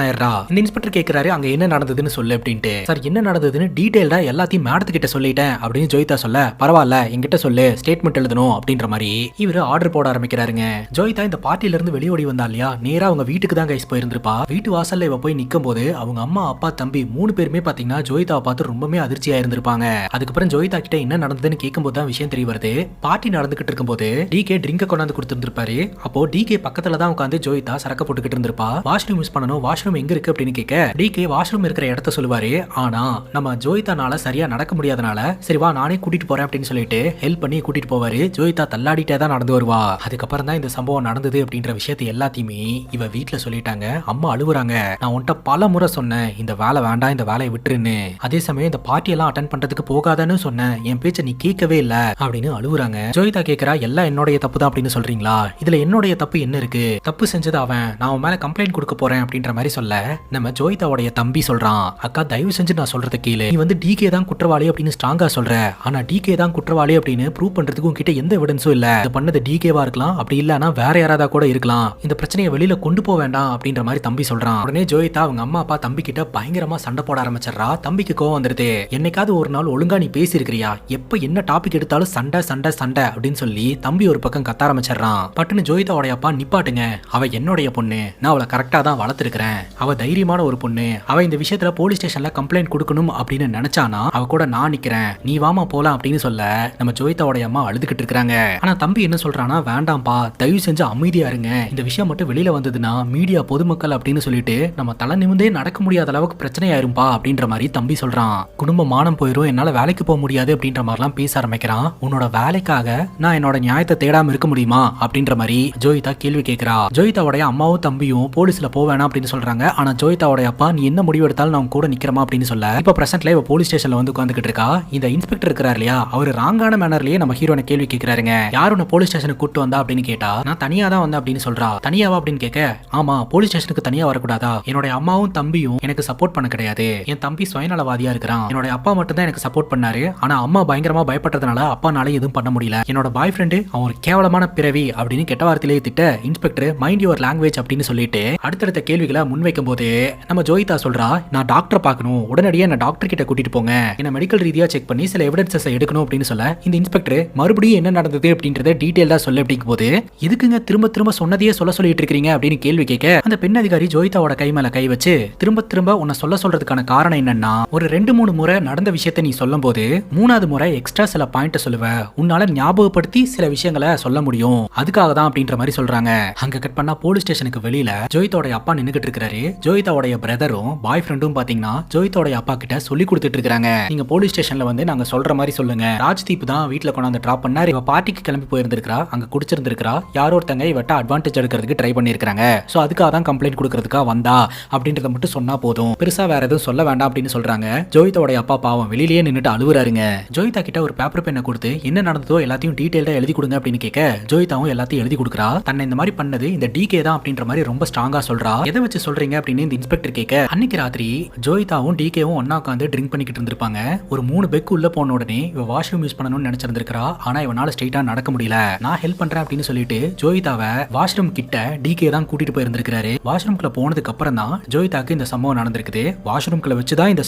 ஆயிடுறா. இந்த இன்ஸ்பெக்டர் கேட்கிறாரு, அங்க என்ன நடந்ததுன்னு சொல்லு அப்படின்ட்டு. சார் என்ன நடந்ததுன்னு டீடைல்டா எல்லாத்தையும் மேடத்துக்கிட்ட சொல்லிட்டேன் அப்படின்னு ஜோயிதா சொல்ல, பரவாயில்ல என்கிட்ட சொல்லு, ஸ்டேட்மெண்ட் எழுதணும் அப்படின்ற மாதிரி இவரு ஆர்டர் போட ஆரம்பிக்கிறாருங்க. ஜோயிதா இந்த பார்ட்டில இருந்து வெளியோடி வந்தா இல்லையா, நேரா அவங்க வீட்டுக்கு தான் கைஸ் போயிருந்திருப்பா. வீட்டு வாசல்ல இவ போய் நிக்கும் போது அவங்க அம்மா அப்பா தம்பி 3 பேருமே பாத்தீங்கன்னா ஜோயிதாவை பார்த்து ரொம்பவே அதிர்ச்சியா இருந்திருப்பாங்க. அதுக்கப்புறம் ஜோயிதா கிட்ட என்ன நடந்ததுன்னு கேட்கும்போது தான் விஷயம் தெரிய வருது. பார்ட்டி நடந்துகிட்டு இருக்கும்போது டிகே ட்ரிங்க கொண்டாந்து கொடுத்துருப்பாரு. அப்போ டிகே பக்கத்துல தான் உட்காந்து ஜோயிதா சரக்கு போட்டுக்கிட்டு இருந்திருப்பா. வாஷ்ரூம் யூஸ் பண்ணணும், வாஷ்ரூம் எங்க இருக்கு அப்படின்னு கேட்க டிகே வாஷ்ரூம் இருக்கிற இடத்த சொல்லுவாரு. ஆனா நம்ம ஜோயிதானால சரியா நடக்க முடியாதனால சரி வா நானே கூட்டிட்டு போறேன் அப்படின்னு சொல்லிட்டு ஹெல்ப் பண்ணி கூட்டிட்டு போவாரு. ஜோயிதா தள்ளாடிட்டே தான் நடந்து வருவா. அதுக்கப்புறம் தான் இந்த சம்பவம் நடந்தது அப்படின்ற விஷயத்தை எல்லாத்தையுமே இவ வீட்டுல சொல்லிட்டாங்க. அம்மா அழுவுறாங்க, நான் உன்கிட்ட பல முறை சொன்னேன் இந்த வேலை வேண்டாம், இந்த வேலையை விட்டுருன்னு. அதே சமயம் இந்த பார்ட்டி எல்லாம் அட்டென்ட் பண்றதுக்கு போகாதன்னு சொன்னேன், என் பேச்ச நீ கேட்கவே இல்ல அப்படின்னு அழுவுறாங்க. ஜோயிதா கேக்குறா, எல்லாம் என்னுடைய தப்பு தான் அப்படின்னு சொல்றீங்களா, இதுல என்னுடைய தப்பு என்ன இருக்கு, தப்பு செஞ்சது அவன், நான் அவன் மேல கம்ப்ளைண்ட் கொடுக்க போறேன் அப்படின்ற மாதிரி சொல்ல நம்ம ஜோயிதாவுடைய தம்பி சொல்றான், அக்கா தயவு செஞ்சு நான் சொல்றத கேளு, நீ வந்து டிகே தான் குற்றவாளி அப்படின்னு ஸ்ட்ராங்கா சொல்ற, ஆனா டிகே தான் குற்றவாளி அப்படின்னு ப்ரூவ் பண்றதுக்கு உன்கிட்ட எந்த எவிடன்ஸும் இல்ல. இது பண்ணது டிகேவா இருக்கலாம், அப்படி இல்லனா வேற யாராவது கூட இருக்கலாம், இந்த பிரச்சனையை வெளியில கொண்டு போக வேண்டாம் அப்படின்ற மாதிரி தம்பி சொல்றான். உடனே ஜோயிதா அவங்க அம்மா அப்பா தம்பி கிட்ட பயங்கரமா சண்டை போட ஆரம்பிச்சிடறா. தம்பிக்கு கோவம் வந்துருது. என்னைக்காவது ஒரு நாள் ஒழுங்கா நீ பேசி இருக்கிறியா, எப்ப என்ன டாபிக் எடுத்தாலும் சண்டை சண்டை சண்டை அப்படின்னு சொல்லி தம்பி ஒரு பக்கம் கத்த ஆரம்பிச்சிடறான். பட்டுன்னு ஜோயிதாவுடைய அப்பா, நிப்பாட்டுங்க, அவ என்னுடைய பொண்ணு, நான் அவளை கரெக்டா தான் வளர்த்திருக்கிறேன், அவ தைரியமான ஒரு பொண்ணு, அவ இந்த விஷயத்துல போலீஸ் ஸ்டேஷன்ல கம்ப்ளைண்ட் கொடுக்கணும் அப்படின்னு நினைச்சானா அவ கூட நான் நிக்கிறேன், நீ வாமா போலாம் அப்படின்னு சொல்ல நம்ம ஜோயிதாவுடைய அம்மா அழுதுகிட்டு இருக்காங்க. ஆனா தம்பி என்ன சொல்றானா, வேண்டாம்பா தயவு செஞ்சு அமைதியா இருங்க, இந்த விஷயம் மட்டும் வெளியில வந்ததுன்னா மீடியா பொதுமக்கள் அப்படின்னு சொல்லிட்டு நம்ம தலை நிமிந்தே நடக்க முடியாத அளவுக்கு பிரச்சனை ஆயிரும்பா அப்படின்ற மாதிரி தம்பி சொல்றான். குடும்ப மானம் போயிரும், என்னால வேலைக்கு போக முடியாது அப்படின்ற மாதிரிலாம் பேச ஆரம்பிக்கிறான். உன்னோட வேலைக்காக நான் என்னோட நியாயத்தை தேடாம இருக்க முடியுமா அப்படின்ற மாதிரி ஜோயிதா கேள்வி கேட்கிறா. ஜோயிதாவுடைய அம்மாவும் தம்பியும் போலீஸ்ல போவேனா அப்படின்னு சொல்றாங்க. ஆனா ஜோயிதாவுடைய அப்பா, நீ என்ன முடிவு எடுத்தாலும் நான் கூட நிக்கிறமா அப்படின்னு சொல்ல இப்ப பிரசன்ட்ல இவ போலீஸ் ஸ்டேஷன்ல வந்து உட்கார்ந்துகிட்டு இருக்கா. இந்த இன்ஸ்பெக்டர் இருக்கிறார் இல்லையா, அவரு ராங்கான மேனர்லயே நம்ம ஹீரோனை கேள்வி கேட்கிறாருங்க. யார் உன்னை போலீஸ் ஸ்டேஷனுக்கு கூட்டு வந்தா அப்படின்னு கேட்டா, நான் தனியா தான் வந்தேன் அப்படின்னு சொல்றா. தனியாவா அப்படின்னு கேட்க, ஆமா போலீஸ் ஸ்டேஷனுக்கு தனியா வரக்கூடாதா, என்னோட அம்மாவும் தம்பியும் எனக்கு சப்போர்ட் பண்ண கிடையாது, என் தம்பி சுயநலவாதியா இருக்கிறான், என்னோட அப்பா மட்டும் தான் எனக்கு சப்போர்ட் பண்ணாரு, ஆனா அம்மா பயங்கரமா பயப்பட்டதுனால அப்பானால எதுவும் பண்ண முடியல, என்னோட பாய் ஃப்ரெண்டு அவன் ஒரு கேவலமான பிறவி அப்படின்னு கெட்ட வார்த்தையிலேயே திட்ட inspector mind your language language அப்படின்னு சொல்லிட்டு அடுத்தடுத்த கேள்விகளை முன்வைக்கும் போது நம்ம ஜோயிதா சொல்றா, நான் டாக்டர் பார்க்கணும், உடனடியே என்ன டாக்டர் கிட்ட கூட்டிட்டு போங்க, என்ன மெடிக்கல் ரீதியா செக் பண்ணி சில எவிடன்சஸ் எடுக்கணும் அப்படின்னு சொல்ல இந்த இன்ஸ்பெக்டர் மறுபடியும் என்ன நடந்தது அப்படின்றத டீடைலா சொல்ல அப்படிங்கும் போது இதுக்குங்க திரும்ப திரும்ப சொன்னதையே சொல்லிட்டு இருக்கீங்க அப்படின்னு கேள்வி கேட்க அந்த பெண் அதிகாரி ஜோயிதாவோட கை மேல கை வச்சு திரும்ப திரும்ப உன்னை சொல்றதுக்கான காரணம் என்னன்னா, ஒரு 2-3 முறை நடந்த விஷயத்தை நீ சொல்லும் போது 3வது முறை எக்ஸ்ட்ரா சில பாயிண்ட் சொல்லுவ, உன்னால ஞாபகப்படுத்தி சில விஷயங்களை சொல்ல முடியும், அதுக்காக தான் அப்படின்ற மாதிரி சொல்றாங்க. அங்க கட் பண்ணா போலீஸ் ஸ்டேஷனுக்கு வெளியில ஜோயிதாவோட அப்பா நின்னுகிட்டு இருக்காரு. ஜோயிதாவோட பிரதரும் பாய் ஃப்ரெண்டும் பாத்தீங்கன்னா ஜோயிதாவோட அப்பா கிட்ட சொல்லி கொடுத்துட்டு இருக்காங்க, நீங்க போலீஸ் ஸ்டேஷன்ல வந்து நாங்க சொல்ற மாதிரி சொல்லுங்க, ராஜ்தீப் தான் வீட்டுல கொண்டாந்து டிராப் பண்ணாரு, இவ பார்ட்டிக்கு கிளம்பி போயிருந்திருக்கா, அங்க குடிச்சிருந்திருக்கா, யாரோ ஒருத்தங்க இவட்ட அட்வான்டேஜ் எடுக்கிறதுக்கு ட்ரை பண்ணிருக்காங்க, சோ அதுக்காக தான் கம்ப்ளைண்ட் கொடுக்கறதுக்காக வந்தா அப்படின்றத மட்டும் சொன்னா போதும், பெருசா வேற எதுவும் சொல்ல வேண்டாம் அப்படின்னு சொல்றாங்க. ஜோயிதாவோட அப்பா பாவம் வெளியிலேயே நின்னுட்டு அழுவுறாருங்க. ஜோயிதா கிட்ட ஒரு பேப்பர் பெண்ணை கொடுத்து என்ன நடந்ததோ எல்லாத்தையும் டீடைல்டா எழுதி கொடுங்க அப்படின்னு கேட்க ஜோயிதாவும் எல்லாத்தையும் எழுதி கொடுக்குறா. தன்னை இந்த மாதிரி பண்ணது இந்த டிகே தான் அப்படின்ற மாதிரி ரொம்ப ஸ்ட்ராங்கா சொல்றா. எதை வச்சு சொல்றீங்க அப்படின்னு இந்த இன்ஸ்பெக்டர் கேட்க அன்னைக்கு ராத்திரி ஜோயிதாவும் டிகேவும் ஒன்னா உட்காந்து ட்ரிங்க் பண்ணிக்கிட்டு இருந்திருப்பாங்க. ஒரு 3 பெக் உள்ள போன உடனே இவ வாஷ்ரூம் யூஸ் பண்ணணும்னு நினைச்சிருந்திருக்கா. ஆனா இவனால ஸ்ட்ரைட்டா நடக்க முடியல. நான் ஹெல்ப் பண்றேன் அப்படின்னு சொல்லிட்டு ஜோயிதாவை வாஷ்ரூம் கிட்ட டிகே தான் கூட்டிட்டு போயிருந்திருக்காரு. வாஷ்ரூம்குள்ள போனதுக்கு அப்புறம் தான் ஜோயிதாக்கு இந்த சம்பவம் நடந்திருக்குது. வாஷ்ரூம்குள்ள வச்சுதான் இந்த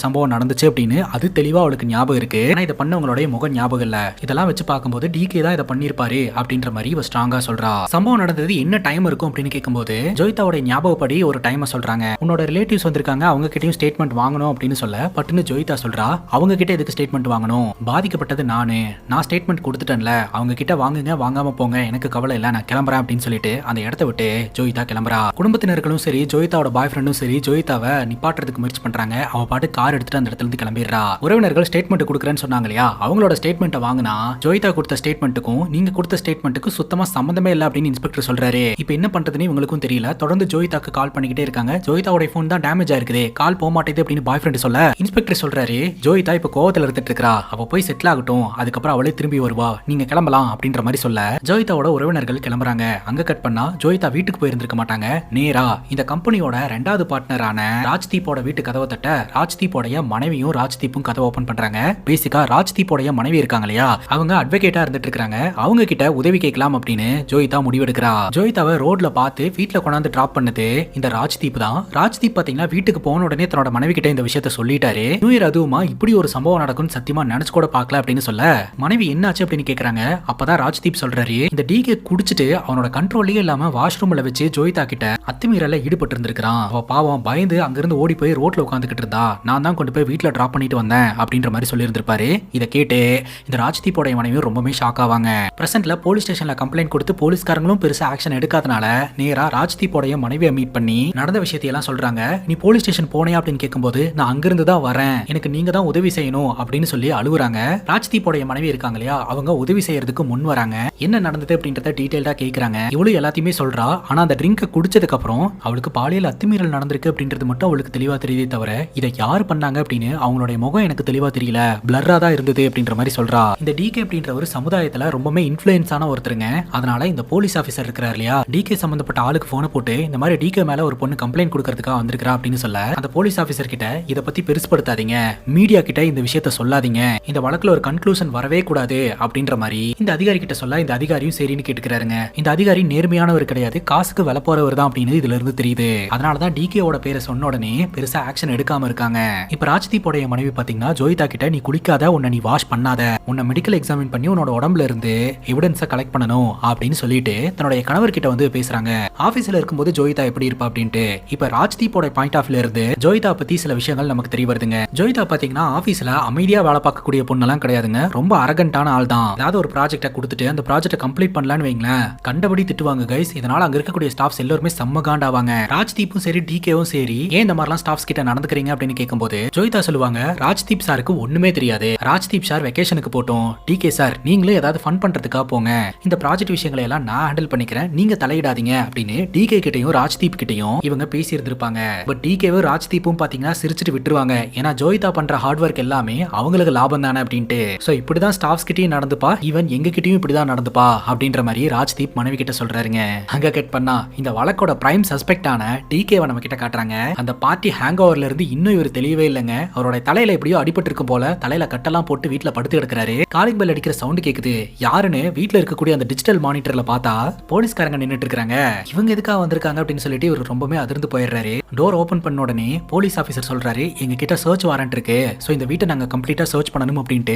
சம்பவம் நடந்துச்சு அப்படின்னு அது தெளிவா அவளுக்கு ஞாபகம் இருக்கு. ஆனா இதை பண்ணவங்களுடைய முகம் ஞாபகம் இல்ல. இதெல்லாம் வச்சு பார்க்கும்போது டிகே தான் இதை பண்ணிருப்பாரு அப்படின்ற மாதிரி இவ ஸ்ட்ராங்கா சொல்றா. சம்பவம் நடந்தது என்ன டைம் இருக்கும் அப்படின்னு கேட்கும்போது ஜோயிதாவோட ஞாபகப்படி ஒரு டைம் சொல்றாங்க. உன்னோட ரிலேட்டிவ்ஸ் வந்திருக்காங்க, அவங்க கிட்டயும் ஸ்டேட்மெண்ட் வாங்கணும் அப்படின்னு சொல்ல பட்டுன்னு ஜோயிதா சொல்றா, அவங்க கிட்ட எதுக்கு ஸ்டேட்மெண்ட் வாங்கணும், பாதிக்கப்பட்டது நான் ஸ்டேட்மெண்ட் கொடுத்துட்டேன்ல, அவங்க கிட்ட வாங்குங்க, வாங்காம போங்க, எனக்கு கவலை இல்ல, நான் கிளம்புறேன் அப்படின்னு சொல்லிட்டு அந்த இடத்த விட்டு ஜோயிதா கிளம்புறா. குடும்பத்தினர்களும் சரி ஜோயிதாவோட பாய் ஃப்ரெண்டும் சரி ஜோயிதாவை நிப்பாட்டுறதுக்கு முயற்சி பண்றாங்க. அவ பாட்டு கார் எடுத்துட்டு அந்த இடத்துல இருந்து கிளம்பிடுறா. உறவினர்கள் ஸ்டேட்மெண்ட் கொடுக்குறேன்னு சொன்னாங்க இல்லையா, அவங்களோட ஸ்டேட்மெண்ட் வாங்கினா ஜோயிதா கொடுத்த ஸ்டேட்மெண்ட்டுக்கும் நீங்க கொடுத்த ஸ்டேட்மெண்ட்டுக்கும் சுத்தமா சம்பந்தமே இல்ல அப்படின்னு இன்ஸ்பெக்டர் சொல்றாரு. இப்போ என்ன பண்றதுன்னு இவங்களுக்கும் தெரியல. தொடர்ந்து ஜோயிதாக்கு கால் பண்ணிக்கிட்டே இருக்காங்க. ஜோயிதாவோட போன் தான் டேமேஜ் ஆயிருக்குது, கால் போக மாட்டேது அப்படின்னு பாய் ஃப்ரெண்ட் சொல்ல இன்ஸ்பெக்டர் சொல்றாரு, ஜோயிதா இப்ப கோவத்துல இருந்துட்டு இருக்கா, அவ போய் செட்டில் ஆகட்டும், அதுக்கப்புறம் அவளே திரும்பி வருவா, நீங்க கிளம்பலாம் அப்படின்ற மாதிரி சொல்ல ஜோயிதாவோட உறவினர்கள் கிளம்புறாங்க. அங்க கட் பண்ணா ஜோயிதா வீட்டுக்கு போயிருந்திருக்க மாட்டாங்க. நேரா இந்த கம்பெனியோட 2வது பார்ட்னரான ராஜ்தீப்போட வீட்டு கதவை தட்ட ராஜ்தீப்போடைய மனைவியும் ராஜ்தீப்பும் கதவை ஓபன் பண்றாங்க. பேசிக்கா ராஜ்தீப்போடைய மனைவி இருக்காங்க இல்லையா, அவங்க அட்வொகேட்டா இருந்துட்டு இருக்காங்க. அவங்க கிட்ட உதவி கேட்கலாம் அப்படின்னு ஜோயிதா முடிவெடுக்கிறா. ஜோயிதாவை ரோட்ல பார்த்து வீட்டுல கொண்டாந்து டிராப் பண்ணது இந்த ராஜ்தீப் தான். ராஜ்தீப் பாத்தீங்கன்னா வீட்டுக்கு போன உடனே தன்னோட மனைவி கிட்ட இந்த விஷயத்த சொல்லிட்டாரு. நியூ இயர் அதுவுமா இப்படி ஒரு சம்பவம் நடக்கும்னு சத்தியமா நினைச்சு கூட பார்க்கல அப்படின்னு சொல்ல மனைவி என்னாச்சு அப்படின்னு கேக்குறாங்க. அப்பதான் ராஜ்தீப் சொல்றாரு, இந்த டிகே குடிச்சிட்டு அவனோட கண்ட்ரோல்லயே இல்லாம வாஷ்ரூம்ல வச்சு ஜோயிதா கிட்ட அத்துமீறல ஈடுபட்டு இருந்திருக்கான். அவ பாவம் பயந்து அங்கிருந்து ஓடி போய் ரோட்ல உட்காந்துக்கிட்டு இருந்தா, நான் தான் கொண்டு போய் வீட்டுல டிராப் பண்ணிட்டு வந்தேன் அப்படின்ற மாதிரி சொல்லி இருந்திருப்பாரு. இதை கேட்டு இந்த ராஜ்தீப்போட மனைவியும் ரொம்பவே ஷாக் ஆவாங்க. பிரசன்ட்ல போலீஸ் ஸ்டேஷன்ல கம்ப்ளைண்ட் கொடுத்து போலீஸ்காரங்களும் பெருசா ஆக்ஷன் எடுக்காதனால நேரா ராஜ்தீப்போட மனைவியை மீட் பண்ணி நடந்த விஷயத்தையெல்லாம் சொல்றாங்க. நீ போலீஸ் ஸ்டேஷன் போனே அப்படின்னு கேட்கும்போது நான் அங்கிருந்து தான் வரேன், எனக்கு நீங்க தான் உதவி செய்யணும் அப்படின்னு சொல்லி அழுகுறாங்க. ராஜ்தீப்போட மனைவி இருக்காங்க இல்லையா, அவங்க உதவி செய்யறதுக்கு முன் வராங்க. என்ன நடந்தது அப்படின்றத டீடைல்டா கேக்குறாங்க. இவளும் எல்லாத்தையுமே சொல்றா. ஆனா அந்த ட்ரிங்கை குடிச்சதுக்கு அப்புறம் அவளுக்கு பாலியல் அத்துமீறல் நடந்திருக்கு அப்படின்றது மட்டும் அவளுக்கு தெளிவா தெரியுதே தவிர இதை யார் பண்ணாங்க அப்படின்னு அவங்களுடைய முகம் எனக்கு தெளிவா தெரியல, பிளர்ரா தான் இருந்தது அப்படின்ற மாதிரி சொல்றா. இந்த டிகே அப்படின்ற ஒரு சமுதாயத்துல ரொம்பவே இன்ஃப்ளூயன்ஸான ஒருத்தருங்க. அதனால இந்த போலீஸ் ஆபீசர் இருக்கிறார் இல்லையா, டிகே சம்பந்தப்பட்ட ஆளுக்கு போனை போட்டு இந்த மாதிரி டிகே மேல ஒரு பொண்ணு கம்ப்ளைண்ட் கொடுக்கறதுக்காக வந்திருக்கா அப்படின்னு சொல்ல அந்த போலீஸ் ஆபீசர் கிட்ட இதை பத்தி பெருசுப்படுத்தாதீங்க, மீடியா கிட்ட இந்த விஷயத்த சொல்லாதீங்க, இந்த வழக்குல ஒரு கன்க்ளூஷன் வரவே கூடாது அப்படின்ற மாதிரி இந்த அதிகாரி கிட்ட சொல்ல இந்த அதிகாரியும் சரின்னு கேட்டுக்கிறாருங்க. இந்த அதிகாரி நேர்மையானவர் கிடையாது, காசுக்கு வில போறவர் தான் அப்படின்னு இதுல இருந்து தெரியுது. அதனாலதான் டிகேவோட பேரை சொன்ன உடனே பெருசா ஆக்ஷன் எடுக்காம இருக்காங்க. இப்ப ராஜ்தீப்போட மனைவி பாத்தீங்கன்னா ஜோயிதா கிட்ட நீ குளிக்காத, உன்னை நீ வாஷ் பண்ணாத, உன்னை மெடிக்கல் எக்ஸாமின் பண்ணி உன்னோட உடம்புல இருந்து எவிடன்ஸை கலெக்ட் பண்ணணும் அப்படின்னு சொல்லிட்டு தன்னுடைய கணவர் கிட்ட வந்து பேசுறாங்க. ஆபீஸ்ல இருக்கும்போது ஜோயிதா எப்படி இருப்பா அப்படின்ட்டு. இப்ப ராஜ்தீப்போட பாயிண்ட் ஆஃப் வியூல இருந்து ஜோயிதா பத்தி சில விஷயங்கள் நமக்கு தெரிய வருதுங்க. ஜோயிதா பாத்தீங்கன்னா ஆபீஸ்ல அமைதியா வேலை பார்க்கக்கூடிய பொண்ணெல்லாம் கிடையாதுங்க, ரொம்ப அரகண்டான ஆள் தான். ஏதாவது ஒரு ப்ராஜெக்டை கொடுத்துட்டு அந்த ப்ராஜெக்டை கம்ப்ளீட் பண்ணலான்னு வைங்களேன், கண்டபடி திட்டுவாங்க கைஸ். இதனால அங்க இருக்கக்கூடிய ஸ்டாஃப்ஸ் எல்லாருமே செம்ம காண்டாவாங்க. ராஜ்தீப்பும் சரி டிகேவும் சரி ஏன் இந்த மாதிரிலாம் ஸ்டாஃப்ஸ் கிட்ட நடந்துக்கிறீங்க அப்படின்னு கேட்கும்போது ஜோயிதா சொல்லுவாங்க, ராஜ்தீப் சாருக்கு ஒண்ணுமே தெரியாது, ராஜ்தீப் சார் வெக்கேஷனுக்கு போட்டோம், டிகே சார் நீங்களே ஏதாவது ஃபன் பண்றதுக்காக போங்க, இந்த ப்ராஜெக்ட் விஷயங்களை எல்லாம் நான் ஹேண்டில் பண்ணிக்கிறேன், நீங்க தலையிடாதீங்க அப்படின்னு டிகே கிட்டையும் ராஜ்தீப் கிட்டையும் இவங்க பேசி இருந்திருப்பாங்க. பட் டிகேவும் ராஜ்தீப்பும் பாத்தீங்கன்னா சிரிச்சிட்டு விட்டுருவாங்க. ஏன்னா ஜோயிதா பண்ற ஹார்ட் ஒர்க் எல்லாமே அவங்களுக்கு லாபம் தானே அப்படின்ட்டு. சோ இப்படிதான் ஸ்டாஃப்ஸ் கிட்டயும் நடந்துப்பா, ஈவன் எங்க கிட்டயும் இப்படிதான் நடந்துப்பா அப்படின்ற மாதிரி ராஜ்தீப் மனைவி கிட்ட சொல்றாருங்க. அங்க கட் பண்ணா இந்த வழக்கோட பிரைம் சஸ்பெக்டான டிகேவை நம்ம கிட்ட காட்டுறாங்க. அந்த பார்ட்டி ஹேங் ஓவர்ல இருந்து இன்னும் இவர் தெளிவே இல்லைங்க. அவரோட தலையில எப்படியோ அடிபட்டு இருக்கும் போல தலையில கட்டெல்லாம் போட்டு வீட்டுல படுத்து கிடக்குறாரு. காலிங் பெல் அடிக்கிற சவுண்ட் கேக்குது. யாருன்னு வீட்டுல இருக்கக்கூடிய அந்த டிஜிட்டல் மானிட்டர்ல பார்த்தா போலீஸ்காரங்க நின்னுட்டு இருக்காங்க. இவங்க இவங்க எதுக்காக வந்திருக்காங்க அப்படின்னு சொல்லிட்டு இவர் ரொம்பவே அதிர்ந்து போயிடுறாரு. டோர் ஓபன் பண்ண உடனே போலீஸ் ஆஃபீஸர் சொல்றாரு, எங்க கிட்ட சர்ச் வாரண்ட் இருக்கு, ஸோ இந்த வீட்டை நாங்க கம்ப்ளீட்டா சர்ச் பண்ணணும் அப்படின்ட்டு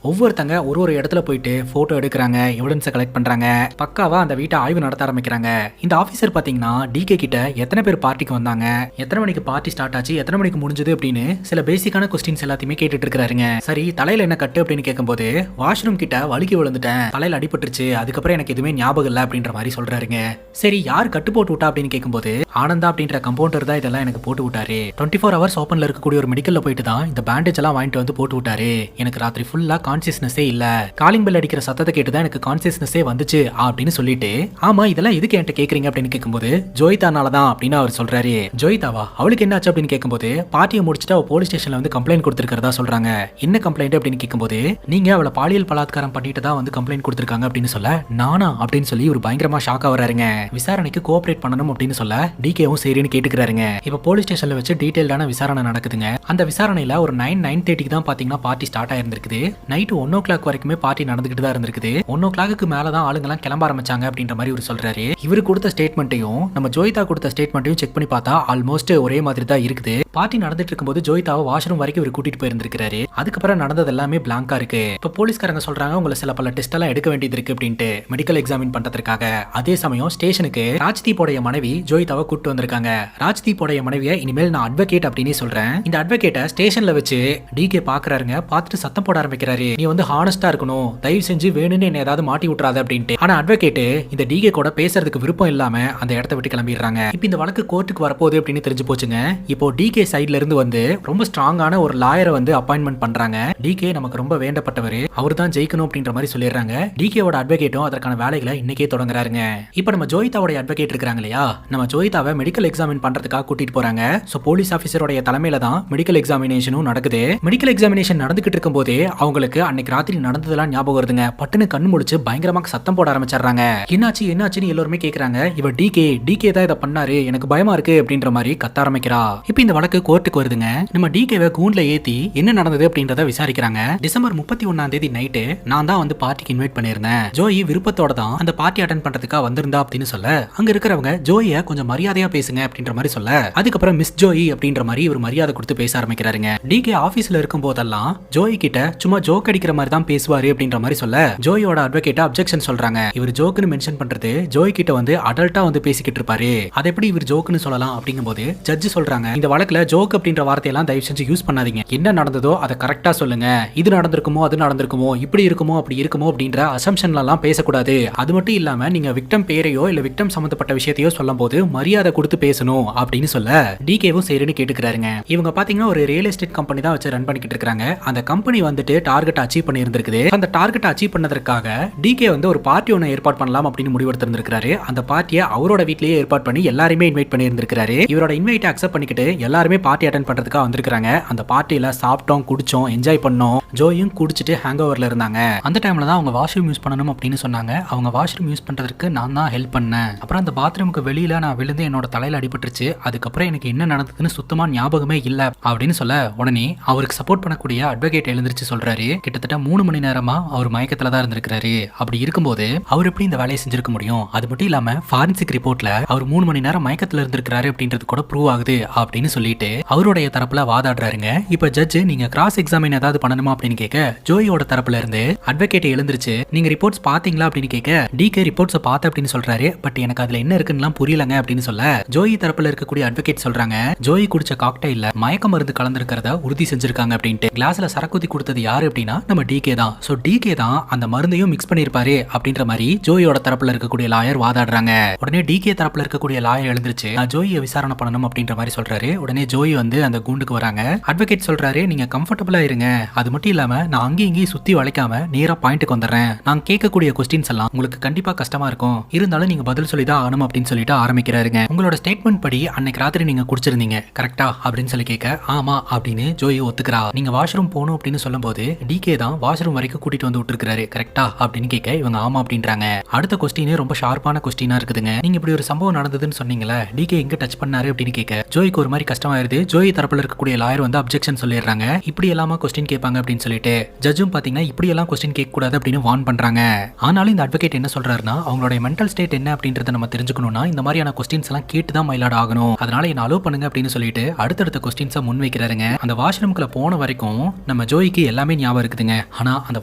ஒவ்வொருத்தங்க ஒரு இடத்துல போயிட்டு போட்டோ எடுக்கிறாங்க, எவிடன்ஸை கலெக்ட் பண்றாங்க, பக்காவா அந்த வீட்டை ஆய்வு நடத்த ஆரம்பிக்கிறாங்க. இந்த ஆஃபீஸர் பாத்தீங்கன்னா டிகே கிட்ட எத்தனை பேர் பார்ட்டிக்கு வந்தாங்க, எத்தனை மணிக்கு பார்ட்டி ஸ்டார்ட் ஆச்சு, எத்தனை மணிக்கு முடிஞ்சது அப்படின்னு சில பேசிக்கான கொஸ்டின்ஸ் எல்லாத்தையுமே கேட்டுட்டு இருக்காருங்க. சரி, தலையில என்ன கட்டு அப்படின்னு கேட்கும்போது வாஷ்ரூம் கிட்ட வலிக்கு விழுந்துட்டேன், தலையில அடிபட்டுருச்சு, அதுக்கப்புறம் எனக்கு எதுவுமே ஞாபகம் இல்லை அப்படின்ற மாதிரி சொல்றாருங்க. சரி, யார் கட்டு போட்டு விட்டா அப்படின்னு கேட்கும்போது ஆனந்தா அப்படின்ற கம்பவுண்டர் தான் இதெல்லாம் எனக்கு போட்டு விட்டாரு. 24 ஹவர்ஸ் ஓப்பன்ல இருக்கக்கூடிய ஒரு மெடிக்கல்ல போயிட்டு தான் இந்த பேண்டேஜ் எல்லாம் வாங்கிட்டு வந்து போட்டு விட்டாரு. எனக்கு ராத்திரி ஃபுல்லா கான்சியஸ்னஸே இல்ல, காலிங் பெல் அடிக்கிற சத்தத்தை கேட்டு தான் எனக்கு கான்சியஸ்னஸே வந்துச்சு அப்படின்னு சொல்லிட்டு, ஆமா இதெல்லாம் எதுக்கு என்கிட்ட கேக்குறீங்க அப்படின்னு கேட்கும்போது ஜோயிதானால தான் அப்படின்னு அவர் சொல்றாரு. ஜோயிதாவா, அவளுக்கு என்ன ஆச்சு அப்படின்னு கேட்கும்போது பார்ட்டியை முடிச்சுட்டு அவ போலீஸ் ஸ்டேஷன்ல வந்து கம்ப்ளைண்ட் கொடுத்திருக்கிறதா சொல்றாங்க. என்ன கம்ப்ளைண்ட் அப்படின்னு கேட்கும்போது நீங்க அவளை பாலியல் பலாத்காரம் பண்ணிட்டு தான் வந்து கம்ப்ளைண்ட் கொடுத்திருக்காங்க அப்படின்னு சொல்ல, நானா அப்படின்னு சொல்லி ஒரு பயங்கரமா ஷாக்கா வராருங்க. விசாரணைக்கு கோஆபரேட் பண்ணணும் அப்படின்னு சொல்ல டிகேவும் சரின்னு கேட்டுக்கிறாருங்க. இப்ப போலீஸ் ஸ்டேஷன்ல வச்சு டீடைல்டான விசாரணை நடக்குதுங்க. அந்த விசாரணையில ஒரு 9:30 தான் பாத்தீங்கன்னா பார்ட்டி ஸ்டார்ட் ஆயிருந்திருக்குது. நைட் 1 o'clock வரைக்குமே பார்ட்டி நடந்துகிட்டு தான் இருந்திருக்குது. 1 o'clock மேல தான் ஆளுங்கெல்லாம் கிளம்ப ஆரம்பிச்சாங்க அப்படின்ற மாதிரி இவர் சொல்றாரு. இவரு கொடுத்த ஸ்டேட்மெண்ட்டையும் நம்ம ஜோயிதா கொடுத்த ஸ்டேட்மெண்ட்டையும் செக் பண்ணி பார்த்தா ஆல்மோஸ்ட் ஒரே மாதிரி தான் இருக்குது. பார்ட்டி நடந்துட்டு இருக்கும்போது ஜோயிதாவை வாஷ்ரூம் வரைக்கும் இவர் கூட்டிட்டு போயிருந்திருக்காரு. அதுக்கப்புறம் நடந்தது எல்லாமே பிளாங்கா இருக்கு. இப்ப போலீஸ்காரங்க சொல்றாங்க உங்களை சில பல டெஸ்ட் எல்லாம் எடுக்க வேண்டியது இருக்கு அப்படின்ட்டு மெடிக்கல் எக்ஸாமின் பண்றதுக்காக. அதே சமயம் ஸ்டேஷனுக்கு ராஜ்தீப்போடைய மனைவி ஜோயிதாவை கூட்டு வந்திருக்காங்க. ராஜ்தீப்போடைய மனைவியை இனிமேல் நான் அட்வொகேட் அப்படின்னு சொல்றேன். இந்த அட்வொகேட்டை ஸ்டேஷன்ல வச்சு டிகே பாக்குறாருங்க. பார்த்துட்டு சத்தம் போட ஆரம்பிக்கிறாரு, நீ வந்து ஹானஸ்டா இருக்கணும், தயவு செஞ்சு வேணும்னு என்ன ஏதாவது மாட்டி விட்டுறாத அப்படின்ட்டு. ஆனா அட்வொகேட் இந்த டிகே கூட பேசுறதுக்கு விருப்பம் இல்லாம அந்த இடத்த விட்டு கிளம்பிடுறாங்க. இப்ப இந்த வழக்கு கோர்ட்டுக்கு வரப்போகுது அப்படின்னு தெரிஞ்சு போச்சுங்க. இப்போ டிகே சைட்ல இருந்து வந்து ரொம்ப ஸ்ட்ராங்கான ஒரு லாயரை வந்து அப்பாயின்மெண்ட் பண்றாங்க. டிகே நமக்கு ரொம்ப வேண்டப்பட்டவர், அவர் தான் ஜெயிக்கணும் அப்படின்ற மாதிரி சொல்லிடுறாங்க. டிகேவோட அட்வொகேட்டும் அதற்கான வேலைகளை இன்னைக்கே தொடங்குறாருங்க. இப்போ நம்ம ஜோயிதாவோட அட்வொகேட் இருக்காங்க இல்லையா, நம்ம ஜோயிதாவை மெடிக்கல் எக்ஸாமின் பண்றதுக்காக கூட்டிட்டு போறாங்க. சோ போலீஸ் ஆபீசரோட தலைமையில தான் மெடிக்கல் எக்ஸாமினேஷனும் நடக்குது. மெடிக்கல் எக்ஸாமினேஷன் நடந்துகிட்டு இருக்கும் போதே அவங்களுக்கு அன்னைக்கு ராத்திரி நடந்ததெல்லாம் ஞாபகம் வருதுங்க. பட்டுன்னு கண்ணு முடிச்சு பயங்கரமாக சத்தம் போட ஆரம்பிச்சாங்க. என்னாச்சு என்னாச்சுன்னு எல்லாருமே கேக்குறாங்க. இவ டிகே தான் இதை பண்ணாரு, எனக்கு பயமா இருக்கு அப்படின்ற மாதிரி கத்த ஆரம்பிக்கிறா. இப்போ இந்த வழக்கு கோர்ட்டுக்கு வருதுங்க. நம்ம டிகேவை கூண்ட்ல ஏத்தி என்ன நடந்தது அப்படின்றத விசாரிக்கிறாங்க. டிசம்பர் 31 நைட்டு நான் தான் வந்து பார்ட்டிக்கு இன்வைட் பண்ணியிருந்தேன். ஜோயி விருப்பத்தோட தான் அந்த பார்ட்டி அட்டெண்ட் பண்றதுக்காக வந்திருந்தா அப்படின்னு சொல்ல, அங்க இருக்கிறவங்க ஜோயை கொஞ்சம் மரியாதையா பேசுங்க அப்படின்ற மாதிரி சொல்ல, அதுக்கப்புறம் மிஸ் ஜோயி அப்படின்ற மாதிரி இவர் மரியாதை கொடுத்து பேச ஆரம்பிக்கிறாருங்க. டிகே ஆபீஸ்ல இருக்கும் போதெல்லாம் ஜோயி கிட்ட சும்மா ஜோக் அடிக்கிற மாதிரி தான் பேசுவாரு அப்படின்ற மாதிரி சொல்ல, ஜோயோட அட்வொகேட் அப்ஜெக்ஷன் சொல்றாங்க. இவர் ஜோக்குன்னு மென்ஷன் பண்றது ஜோய் கிட்ட வந்து அடல்ட்டா வந்து பேசிக்கிட்டு இருப்பாரு, அதை எப்படி இவர் ஜோக்குன்னு சொல்லலாம் அப்படிங்கும்போது ஜட்ஜ் சொல்றாங்க, இந்த வழக்குல ஜோக் அப்படின்ற வார்த்தையெல்லாம் தயவு செஞ்சு யூஸ் பண்ணாதீங்க, என்ன நடந்ததோ அதை கரெக்டா சொல்லுங்க, இது நடந்திருக்குமோ அது நடந்திருக்குமோ இப்படி இருக்குமோ அப்படி இருக்குமோ அப்படின்ற அசம்ஷன்ல எல்லாம் பேசக்கூடாது. அது மட்டும் இல்லாம நீங்க விக்டம் பேரையோ இல்ல விக்டம் சம்பந்தப்பட்ட விஷயத்தையோ சொல்லும் போது மரியாதை கொடுத்து பேசணும் அப்படின்னு சொல்ல டிகேவும் சரின்னு கேட்டுக்கிறாருங்க. இவங்க பாத்தீங்கன்னா ஒரு ரியல் எஸ்டேட் கம்பெனி தான் வச்சு ரன் பண்ணிக்கிட்டு இருக்காங்க. அந்த கம்பெனி வந்துட்டு டார்கெட் அச்சீவ் பண்ணி இருந்திருக்குது. அந்த டார்கெட் அச்சீவ் பண்ணதற்காக டிகே வந்து ஒரு பார்ட்டி ஒன்று ஏற்பாடு பண்ணலாம் அப்படின்னு முடிவெடுத்திருந்திருக்காரு. அந்த பார்ட்டியை அவரோட வீட்லயே ஏற்பாடு பண்ணி எல்லாருமே இன்வைட் பண்ணி இருந்திருக்காரு. இவரோட இன்வைட் அக்செப்ட் பண்ணிக்கிட்டு எல்லாருமே பார்ட்டி அட்டெண்ட் பண்றதுக்காக வந்திருக்காங்க. அந்த பார்ட்டியில சாப்பிட்டோம், குடிச்சோம், என்ஜாய் பண்ணோம். ஜோயும் குடிச்சிட்டு ஹேங் ஓவர்ல இருந்தாங்க. அந்த டைம்ல தான் அவங்க வாஷ்ரூம் யூஸ் பண்ணணும் அப்படின்னு சொன்னாங்க. அவங்க வாஷ்ரூம் யூஸ் பண்றதுக்கு நான் தான் ஹெல்ப் பண்ணேன். அப்புறம் அந்த பாத்ரூமுக்கு வெளியில நான் விழுந்து என்னோட தலையில அடிபட்டுருச்சு. அதுக்கப்புறம் எனக்கு என்ன நடந்ததுன்னு சுத்தமா ஞாபகமே இல்ல அப்படின்னு சொல்ல, உடனே அவருக்கு சப்போர்ட் பண்ணக்கூடிய அட்வொகேட் எழுந்திருச்சு சொல்றாரு, கிட்டத்தட்ட 3 மணி நேரமா அவர் மயக்கத்துல தான் இருந்திருக்காரு. அப்படி இருக்கும்போது அவர் எப்படி இந்த வேலையை செஞ்சிருக்க முடியும்? அது மட்டும் இல்லாம ஃபாரன்சிக் ரிப்போர்ட்ல அவர் 3 மணி நேரம் மயக்கத்துல இருந்திருக்காரு அப்படின்றது கூட ப்ரூவ் ஆகுது அப்படின்னு சொல்லிட்டு அவருடைய தரப்புல வாதாடுறாருங்க. இப்ப ஜட்ஜ் நீங்க கிராஸ் எக்ஸாமின் ஏதாவது பண்ணணுமா அப்படின்னு கேட்க, ஜோயோட தரப்புல இருந்து அட்வொகேட் எழுந்திருச்சு, நீங்க ரிப்போர்ட்ஸ் பாத்தீங்களா அப்படின்னு கேட்க, டிகே ரிப்போர்ட்ஸ் பார்த்த அப்படின்னு சொல்றாரு. பட் எனக்கு அதுல என்ன இருக்குன்னு புரியலங்க அப்படின்னு சொல்ல, ஜோயி தரப்புல இருக்கக்கூடிய அட்வொகேட் சொல்றாங்க, ஜோயி குடிச்ச காக்டெயில்ல மயக்க மருந்து கலந்திருக்கிறத உறுதி செஞ்சிருக்காங்க அப்படின்ட்டு. கிளாஸ்ல சரக்குத்தி கொடுத்தது யாரு அப்படின்னா நம்ம டிகே தான். சோ டிகே தான் அந்த மருந்தையும் மிக்ஸ் பண்ணிருப்பாரு அப்படின்ற மாதிரி ஜோயோட தரப்புல இருக்கக்கூடிய லாயர் வாதாடுறாங்க. உடனே டிகே தரப்புல இருக்கக்கூடிய லாயர் எழுந்திருச்சு, நான் ஜோயை விசாரணை பண்ணணும் அப்படின்ற மாதிரி சொல்றாரு. உடனே ஜோயி வந்து அந்த கூண்டுக்கு வராங்க. அட்வொகேட் சொல்றாரு, நீங்க கம்ஃபர்டபிளா இருங்க, அது மட்டும் இல்லாம நான் அங்கேயும் இங்கேயும் சுத்தி வளைக்காம நேரா பாயிண்ட்டுக்கு வந்துடுறேன். நான் கேட்கக்கூடிய கொஸ்டின்ஸ் எல்லாம் உங்களுக்கு கண்டிப்பா கஷ்டமா இருக்கும், இருந்தாலும் நீங்க பதில் சொல்லி தான் ஆகணும் அப்படின்னு சொல்லிட்டு ஆரம்பிக்கிறாருங்க. உங்களோட ஸ்டேட்மெண்ட் படி அன்னைக்கு ராத்திரி நீங்க குடிச்சிருந்தீங்க கரெக்டா அப்படின்னு சொல்லி கேட்க, ஆமா அப்படின்னு ஜோயி ஒத்துக்கிறா. நீங்க வாஷ்ரூம் போகணும் அப்படின்னு சொல்லும் போது டிகே தான் வாஷ்ரூம் வரைக்கும் கூட்டிட்டு வந்து விட்டுருக்காரு கரெக்டா அப்படின்னு கேட்க, இவங்க ஆமா அப்படின்றாங்க. அடுத்த கொஸ்டினே ரொம்ப ஷார்ப்பான கொஸ்டினா இருக்குதுங்க. நீங்க இப்படி ஒரு சம்பவம் நடந்ததுன்னு சொன்னீங்களா, டிகே எங்க டச் பண்ணாரு அப்படின்னு கேட்க, ஜோய்க்கு ஒரு மாதிரி கஷ்டமாயிருது. ஜோயி தரப்புல இருக்கக்கூடிய லாயர் வந்து அப்ஜெக்ஷன் சொல்லிடுறாங்க. இப்படி எல்லாமா கொஸ்டின் கேட்பாங்க அப்படின்னு சொல்லிட்டு ஜட்ஜும் பாத்தீங்கன்னா இப்படி எல்லாம் கொஸ்டின் கேட்க கூடாது அப்படின்னு வார்ன் பண்றாங்க. ஆனாலும் இந்த அட்வொகேட் என்ன சொல்றாருன்னா, அவங்களுடைய மென்டல் ஸ்டேட் என்ன அப்படின்றத நம்ம தெரிஞ்சு தெரிஞ்சுக்கணும்னா இந்த மாதிரியான கொஸ்டின்ஸ் எல்லாம் கேட்டு தான் மயிலாட ஆகணும். அதனால என்ன அலோ பண்ணுங்க அப்படின்னு சொல்லிட்டு அடுத்தடுத்த கொஸ்டின்ஸை முன் வைக்கிறாருங்க. அந்த வாஷ்ரூம்குள்ள போன வரைக்கும் நம்ம ஜோய்க்கு எல்லாமே ஞாபகம் இருக்குதுங்க. ஆனா அந்த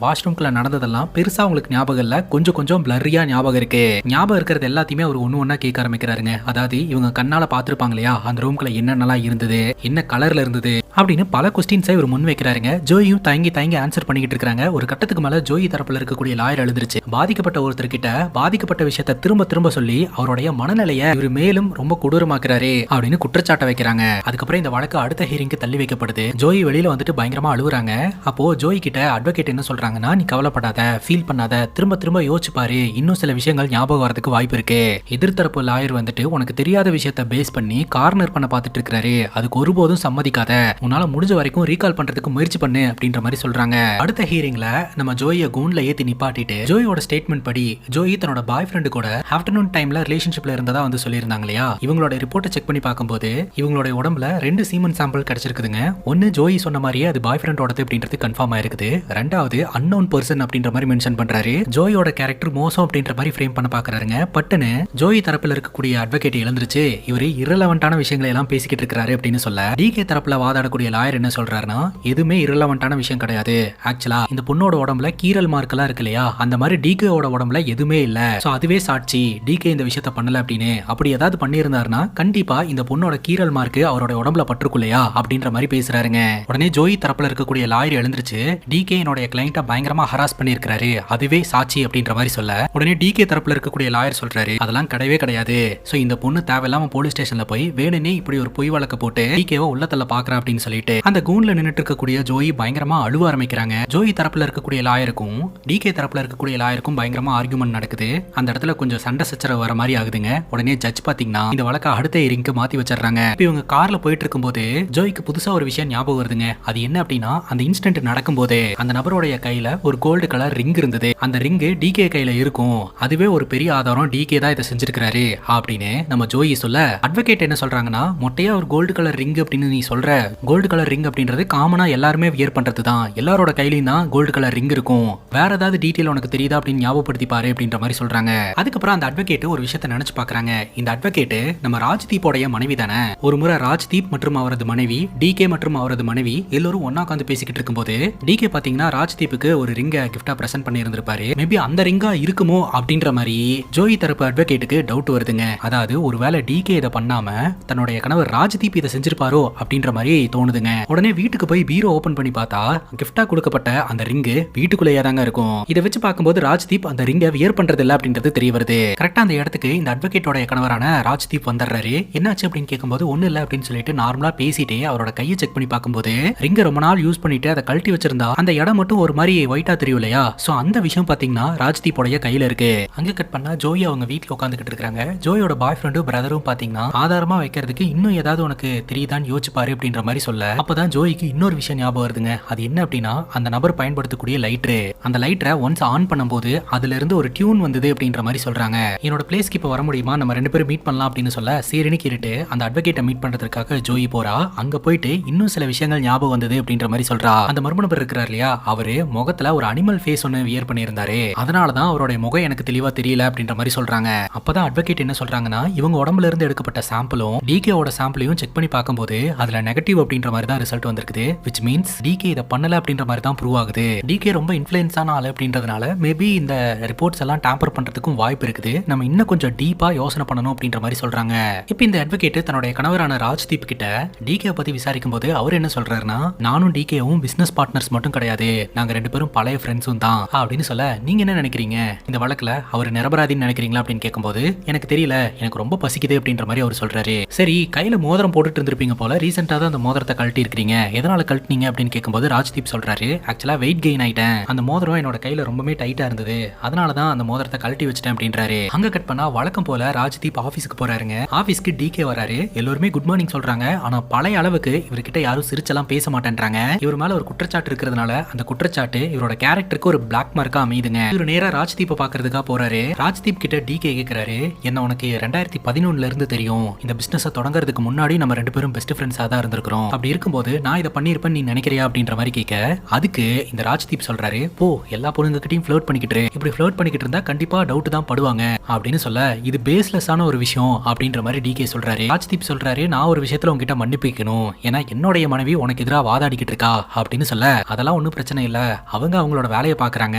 வாஷ்ரூம்குள்ள நடந்ததெல்லாம் பெருசா உங்களுக்கு ஞாபகம் இல்ல, கொஞ்சம் கொஞ்சம் பிளரியா ஞாபகம் இருக்கு. ஞாபகம் இருக்கிறது எல்லாத்தையுமே ஒரு ஒண்ணு கேட்க ஆரம்பிக்கிறாருங்க. அதாவது இவங்க கண்ணால பாத்துருப்பாங்க இல்லையா அந்த ரூம்குள்ள என்னென்னலாம் இருந்தது, என்ன கலர்ல இருந்தது அப்படின்னு பல கொஸ்டின்ஸை இவர் முன் வைக்கிறாருங்க. ஜோயும் தயங்கி ஆன்சர் பண்ணிக்கிட்டு இருக்காங்க. ஒரு கட்டத்துக்கு மேல ஜோயி தரப்புல இருக்கக்கூடிய லாயர் எழுதிருச்சு. பாதிக்கப்பட்ட ஒருத்தர்கிட்ட பாதிக்கப்பட்ட விஷயத்தை திரும்ப திரும்ப சொல்லி அவருடைய மனநிலையை இவர் மேலும் ரொம்ப கொடூரமாக்குறாரு அப்படின்னு குற்றச்சாட்டை வைக்கிறாங்க. அதுக்கப்புறம் இந்த வழக்கு அடுத்த ஹியரிங்க்கு தள்ளி வைக்கப்படுது. ஜோயி வெளியில வந்துட்டு பயங்கரமா அழுகுறாங்க. அப்போ ஜோயி கிட்ட அட்வொகேட் என்ன சொல்றாங்கன்னா, நீ கவலைப்படாத, ஃபீல் பண்ணாத, திரும்ப திரும்ப யோசிச்சு பாரு, இன்னும் சில விஷயங்கள் ஞாபகம் வரதுக்கு வாய்ப்பு இருக்கு. எதிர்த்தரப்பு லாயர் வந்துட்டு உனக்கு தெரியாத விஷயத்தை பேஸ் பண்ணி கார்னர் பண்ண பார்த்துட்டு இருக்காரு, அதுக்கு ஒருபோதும் சம்மதிக்காத, உன்னால முடிஞ்ச வரைக்கும் ரீகால் பண்றதுக்கு முயற்சி பண்ணு அப்படின்ற மாதிரி சொல்றாங்க. அடுத்த ஹியரிங்ல நம்ம ஜோயை கூண்ல ஏத்தி நிப்பாட்டிட்டு ஜோயோட ஸ்டேட்மெண்ட் படி ஜோயி தன்னோட பாய் ஃப்ரெண்டு கூட ஆஃப்டர்நூன் டைம்ல ரிலேஷன்ஷிப்ல இருந்ததா வந்து சொல்லியிருந்தாங்க இல்லையா. இவங்களோட ரிப்போர்ட்டை செக் பண்ணி பார்க்கும்போது இவங்களோட உடம்புல 2 சீமன் சாம்பிள் கிடைச்சிருக்குதுங்க. ஒன்னு ஜோயி சொன்ன மாதிரியே அது பாய் ஃப்ரெண்டோடது அப்படின்றது கன்ஃபார்ம் ஆயிருக்குது. ரெண்டாவது அன்னோன் பர்சன் அப்படின்ற மாதிரி மென்ஷன் பண்றாரு. ஜோயோட கேரக்டர் மோசம் அப்படின்ற மாதிரி ஃப்ரேம் பண்ண பாக்குறாருங்க. பட்டுன்னு ஜோயி தரப்புல இருக்கக்கூடிய அட்வொகேட் இழந்துருச்சு, இவரு இரலவென்ட்டான விஷயங்களை எல்லாம் பேசிக்கிட்டு இருக்காரு அப்படின்னு சொல்ல டிகே தரப்புல வாதாடக்கூடிய லாயர் என்ன சொல்றாருன்னா, எதுவுமே இரலவென்ட்டான விஷயம் கிடையாது. ஆக்சுவலா இந்த பொண்ணோட உடம்புல கீரல் மார்க் எல்லாம் இருக்கு இல்லையா, அந்த மாதிரி டிகேவோட உடம்புல எதுவுமே இல்ல. சோ அதுவே சாட்சி, டிகே இந்த விஷயத்த பண்ணல அப்படின்னு. அப்படி ஏதாவது பண்ணியிருந்தாருன்னா கண்டிப்பா இந்த பொண்ணோட கீரல் மார்க் அவரோட உடம்புல பட்டிருக்கும் இல்லையா அப்படின்ற மாதிரி பேசுறாருங்க. உடனே ஜோயி தரப்புல இருக்கக்கூடிய லாயர் எழுந்துருச்சு, டிகே என்னோட கிளையண்ட்டை பயங்கரமா ஹராஸ் பண்ணியிருக்காரு, அதுவே சாட்சி அப்படின்ற மாதிரி சொல்ல உடனே டிகே தரப்புல இருக்கக்கூடிய லாயர் சொல்றாரு, அதெல்லாம் கிடையவே கிடையாது. சோ இந்த பொண்ணு தேவையில்லாம போலீஸ் ஸ்டேஷன்ல போய் வேணுனே இப்படி ஒரு பொய் வழக்கு போட்டு டிகேவை உள்ளத்துல பாக்குறா அப்படின்னு சொல்லிட்டு அந்த கூண்ல நின்னுட்டு இருக்கக்கூடிய ஜோயி பயங்கரமா அழுவ ஆரம்பிக்கிறாங்க. ஜோயி தரப்புல இருக்கக்கூடிய லாயருக்கும் டிகே தரப்புல இருக்கக்கூடிய லாயருக்கும் பயங்கரமா ஆர்குமெண்ட் நடக்குது. அந்த இடத்துல கொஞ்சம் சண்டை சச்சரவு வர மாதிரி ஆகுதுங்க. உடனே ஜட்ஜ் பாத்தீங்கன்னா இந்த வழக்க அடுத்த ஹியரிங்க்கு மாத்தி வச்சிடறாங்க. இப்போ இவங்க கார்ல போயிட்டு இருக்கும்போது ஜோய்க்கு புதுசா ஒரு விஷயம் ஞாபகம் வருதுங்க. அது என்ன அப்படின்னா, அந்த இன்சிடென்ட் நடக்கும்போது அந்த நபருடைய கையில ஒரு கோல்டு கலர் ரிங் இருந்தது. அந்த ரிங் டிகே கையில இருக்கும், அதுவே ஒரு பெரிய ஆதாரம், டிகே தான் இதை செஞ்சிருக்காரு அப்படின்னு நம்ம ஜோயி சொல்ல அட்வொகேட் என்ன சொல்றாங்கன்னா, மொட்டையா ஒரு கோல்டு கலர் ரிங் அப்படின்னு நீ சொல்ற, கோல்டு கலர் ரிங் அப்படின்றது காமனா எல்லாருமே வியர் பண்றது தான், எல்லாரோட கையிலயும் தான் கோல்டு கலர் ரிங் இருக்கும், வேற ஏதாவது டீடைல் உனக்கு தெரியுதா அப்படின்னு ஞாபகப்படுத்தி பாரு அப்படின்ற மாதிரி சொல்றாங்க. அதுக்கப்புறம் அந்த அட்வொகேட் ஒரு விஷயத்தை நினைச்சு பாக்குறாங்க. இந்த அட்வொகேட் நம்ம ராஜ்தீப்போடைய மனைவி தானே. ஒரு முறை ராஜ்தீப் மற்றும் அவரது மனைவி, டிகே மற்றும் அவரது மனைவி எல்லோரும் ஒன்னா உட்காந்து பேசிக்கிட்டு இருக்கும்போது டிகே பாத்தீங்கன்னா ராஜ்தீப்புக்கு ஒரு ரிங்கை கிஃப்டா பிரசன்ட் பண்ணி இருந்திருப்பாரு. மேபி அந்த ரிங்கா இருக்குமோ அப்படின்ற மாதிரி ஜோயி தரப்பு அட்வொகேட்டுக்கு டவுட் வருதுங்க. அதாவது ஒருவேளை டிகே இதை பண்ணாம தன்னுடைய கணவர் ராஜ்தீப் இதை செஞ்சிருப்பாரோ அப்படின்ற மாதிரி தோணுதுங்க. உடனே வீட்டுக்கு போய் பீரோ ஓபன் பண்ணி பார்த்தா கிஃப்டா கொடுக்கப்பட்ட அந்த ரிங்கு வீட்டுக்குள்ளேயே தாங்க இருக்கும். இதை வச்சு பார்க்கும்போது ராஜ்தீப் அந்த ரிங்கை வியர் பண்றது இல்ல அப்படின்றது தெரிய வருது. கரெக்டா அந்த இடத்துக்கு இந்த அட்வொகேட்டோட கணவரான ராஜ்தீப் வந்துடுறாரு. என்னாச்சு அப்படின்னு கேட்கும்போது ஒண்ணு இல்ல அப்படின்னு சொல்லிட்டு நார்மலா பேசிட்டே அவரோட கையை செக் பண்ணி பார்க்கும்போது ரிங்கை ரொம்ப நாள் யூஸ் பண்ணிட்டு அதை கழட்டி வச்சிருந்தா அந்த இடம் மட்டும் ஒரு மாதிரி ஒயிட்டா தெரியும் இல்லையா. சோ அந்த விஷயம் பாத்தீங்கன்னா ராஜ்தீப்போடைய கையில இருக்கு. அங்க கட் பண்ணா ஜோய் அவங்க வீட்டுல உட்காந்துக்கிட்டு இருக்காங்க. ஜோயோட பாய் ஃப்ரெண்டும் பிரதரும் பாத்தீங்கன்னா ஆதாரமா வைக்கிறதுக்கு இன்னும் ஏதாவது உனக்கு தெரியுதான்னு யோசிச்சு பாரு அப்படின்ற மாதிரி சொல்ல அப்பதான் ஜோய்க்கு இன்னொரு விஷயம் ஞாபகம் வருதுங்க. அது என்ன அப்படின்னா, அந்த நபர் பயன்படுத்தக்கூடிய லைட்ரு. அந்த லைட்டரை ஒன்ஸ் ஆன் பண்ணும்போது அதுல இருந்து ஒரு டியூன் வந்தது அப்படின்ற மாதிரி சொல்றாங்க. என்னோட பிளேஸ்க்கு இப்ப வர முடியுமா, நம்ம 2 பேரும் மீட் பண்ணலாம் அப்படின்னு சொல்ல சரின்னு கேட்டுட்டு அந்த அட்வொகேட்டை மீட் பண்றதுக்காக ஜோயி போறா. அங்க போயிட்டு இன்னும் சில விஷயங்கள் ஞாபகம் வந்தது அப்படின்ற மாதிரி சொல்றா. அந்த மர்ம நபர் இருக்கிறார் இல்லையா, அவரு முகத்துல ஒரு அனிமல் ஃபேஸ் ஒன்னு வியர் பண்ணியிருந்தாரு, அதனாலதான் அவருடைய முகம் எனக்கு தெளிவா தெரியல அப்படின்ற மாதிரி சொல்றாங்க. அப்பதான் அட்வொகேட் என்ன சொல்றாங்கன்னா, இவங்க உடம்புல இருந்து எடுக்கப்பட்ட சாம்பிளும் டிகேவோட சாம்பிளையும் செக் பண்ணி பார்க்கும்போது அதுல நெகட்டிவ் அப்படின்ற மாதிரி தான் ரிசல்ட் வந்திருக்குது. விச் மீன்ஸ் டிகே இதை பண்ணல அப்படின்ற மாதிரி தான் ப்ரூவ் ஆகுது. டிகே ரொம்ப இன்ஃப்ளூயன்ஸான ஆளு அப்படின்றதுனால மேபி இந்த ரிப்போர்ட்ஸ் எல்லாம் டேம்பர் பண்றதுக்கும் வாய்ப்பு இருக்குது. நம்ம இன்னும் கொஞ்சம் டீப்பா யோசனை பண்ணணும் அப்படின்ற மாதிரி சொல்றாங்க. இப்போ இந்த அட்வொகேட் தன்னுடைய கணவரான ராஜ்தீப் கிட்ட டிகே பத்தி விசாரிக்கும் போது அவர் என்ன சொல்றாருன்னா, நானும் டிகேவும் பிசினஸ் பார்ட்னர்ஸ் மட்டும் கிடையாது, நாங்க 2 பேரும் பழைய ஃப்ரெண்ட்ஸும் தான் அப்படின்னு சொல்ல, நீங்க என்ன நினைக்கிறீங்க, இந்த வழக்குல அவர் நிரபராதின்னு நினைக்கிறீங்களா அப்படின்னு கேட்கும்போது எனக்கு தெரியல, எனக்கு ரொம்ப பசிக்குது அப்படின்ற மாதிரி அவர் சொல்றாரு. சரி, கையில மோதிரம் போட்டுட்டு இருந்திருப்பீங்க போல, ரீசெண்டா தான் அந்த மோதிரத்தை கழட்டி இருக்கீங்க, எதனால கழட்டினீங்க அப்படின்னு கேட்கும்போது ராஜ்தீப் சொல்றாரு, ஆக்சுவலா வெயிட் கெயின் ஆயிட்டேன், அந்த மோதிரம் என்னோட கையில ரொம்பவே டைட்டா இருந்தது, அதனாலதான் அந்த மோதிரத்தை கழட்டி வச்சிட்டேன் அப்படின்றாரு. அங்க கட் பண்ணா வழக்கம் போல ராஜ்தீப் ஆபீஸ்க்கு போறாருங்க. ஆபீஸ்க்கு டிகே வராரு. எல்லாருமே குட் மார்னிங் சொல்றாங்க. ஆனா பழைய அளவுக்கு இவர்கிட்ட யாரும் சிரிச்செல்லாம் பேச மாட்டேன்றாங்க. இவர் மேல ஒரு குற்றச்சாட்டு இருக்கிறதுனால அந்த குற்றச்சாட்டு இவரோட கேரக்டருக்கு ஒரு பிளாக் மார்க்கா அமையுதுங்க. இவர் நேரா ராஜ்தீப்பை பாக்குறதுக்காக போறாரு. ராஜ்தீப் கிட்ட டிகே கேக்குறாரு, என்ன உனக்கு 2011ல இருந்து தெரியும், இந்த பிசினஸ் தொடங்குறதுக்கு முன்னாடி நம்ம 2 பேரும் பெஸ்ட் ஃப்ரெண்ட்ஸா தான் இருந்திருக்கிறோம், அப்படி இருக்கும்போது நான் இதை பண்ணிருப்பேன் நீ நினைக்கிறியா அப்படின்ற மாதிரி கேட்க, அதுக்கு இந்த ராஜ்தீப் சொல்றாரு, போ எல்லா பொண்ணுங்ககிட்டயும் ஃப்ளோட் பண்ணிக்கிட்டு இப்படி ஃப்ளோட் பண்ணிக்கிட்டு இருந்தா கண்டிப்பா டவுட் தான் படுவாங்க அப்படின்னு சொல்ல, இது பேஸ்லெஸ்ஸான ஒரு விஷயம் அப்படின்ற மாதிரி டிகே சொல்றாரு. ராஜ்தீப் சொல்றாரு, நான் ஒரு விஷயத்துல உங்ககிட்ட மன்னிப்பு வைக்கணும், ஏன்னா என்னுடைய மனைவி உனக்கு எதிராக வாதாடிக்கிட்டு இருக்கா அப்படின்னு சொல்ல, அதெல்லாம் ஒன்றும் பிரச்சனை இல்லை, அவங்க அவங்களோட வேலையை பாக்குறாங்க,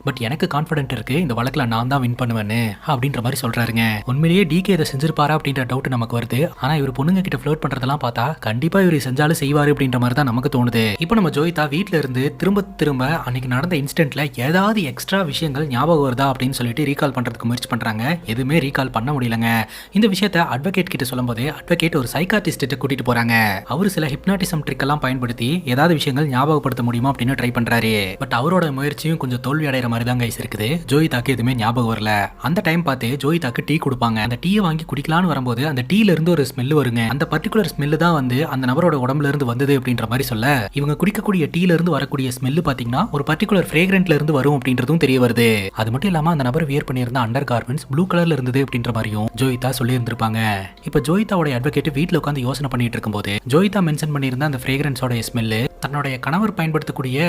பட் எனக்கு கான்பிடென்ட் இருக்கு இந்த வழக்குல நான் தான் வின் பண்ணுவேன்னு அப்படின்ற மாதிரி சொல்றாருங்க. உண்மையிலேயே டிகே இதை செஞ்சிருப்பாரா அப்படின்ற டவுட் நமக்கு வருது. ஆனா இவர் பொண்ணுங்க கிட்ட ஃப்ளோட் பண்றதெல்லாம் பார்த்தா கண்டிப்பா இவர் செஞ்சாலும் செய்வாரு அப்படின்ற மாதிரி தான் நமக்கு தோணுது. இப்போ நம்ம ஜோயிதா வீட்ல இருந்து திரும்ப திரும்ப அன்னைக்கு நடந்த இன்சிடென்ட்ல ஏதாவது எக்ஸ்ட்ரா விஷயங்கள் ஞாபகம் வருதா அப்படின்னு சொல்லிட்டு ரீகால் பண்றதுக்கு முயற்சி பண்றாங்க. எதுவுமே ரீகால் பண்ண முடியலங்க. இந்த விஷயத்தை அட்வொகேட் கிட்ட சொல்லும்போது அட்வொகேட் ஒரு சைக்காட்ரிஸ்ட் கூட்டிட்டு போறாங்க. அவரு சில ஹிப்னாட்டிசம் ட்ரிக் எல்லாம் பயன்படுத்தி ஏதாவது விஷயங்கள் ஞாபகப்படுத்த முடியுமா அப்படின்னு ட்ரை பண்றாரு. பட் அவரோட முயற்சியும் கொஞ்சம் தோல்வி அடைகிற மாதிரி தான் கைஸ் இருக்குது. ஜோயிதாக்கு எதுவுமே ஞாபகம் வரல. அந்த டைம் பார்த்து ஜோயிதாக்கு டீ கொடுப்பாங்க. அந்த டீயை வாங்கி குடிக்கலான்னு வரும்போது அந்த டீல இருந்து ஒரு ஸ்மெல் வருங்க. அந்த பர்டிகுலர் ஸ்மெல் தான் வந்து அந்த நபரோட உடம்புல இருந்து வந்தது அப்படின்ற மாதிரி சொல்ல, இவங்க குடிக்கக்கூடிய டீல இருந்து வரக்கூடிய ஸ்மெல் பாத்தீங்கன்னா ஒரு பர்டிகுலர் ஃப்ரேக்ரன்ட்ல இருந்து வரும் அப்படின்றதும் தெரிய வருது. அது மட்டும் இல்லாம அந்த நபர் வியர் பண்ணியிருந்த அண்டர் கார்மெண்ட்ஸ் ப்ளூ கலர்ல இருந்தது அப்படின்ற மாதிரியும் ஜோயிதா சொல்லி இருந்திருப்பாங்க. இப்ப ஜோயிதாவோட அட்வொகேட் வீட்ல உட்காந்து யோசனை பண்ணிட்டு இருக்கும்போது ஜோயிதா மென்ஷன் பண்ணியிருந்த அந்த ஃப்ரேக்ரன்ஸோட ஸ்மெல் தன்னுடைய கணவர் பயன்படுத்தக்கூடிய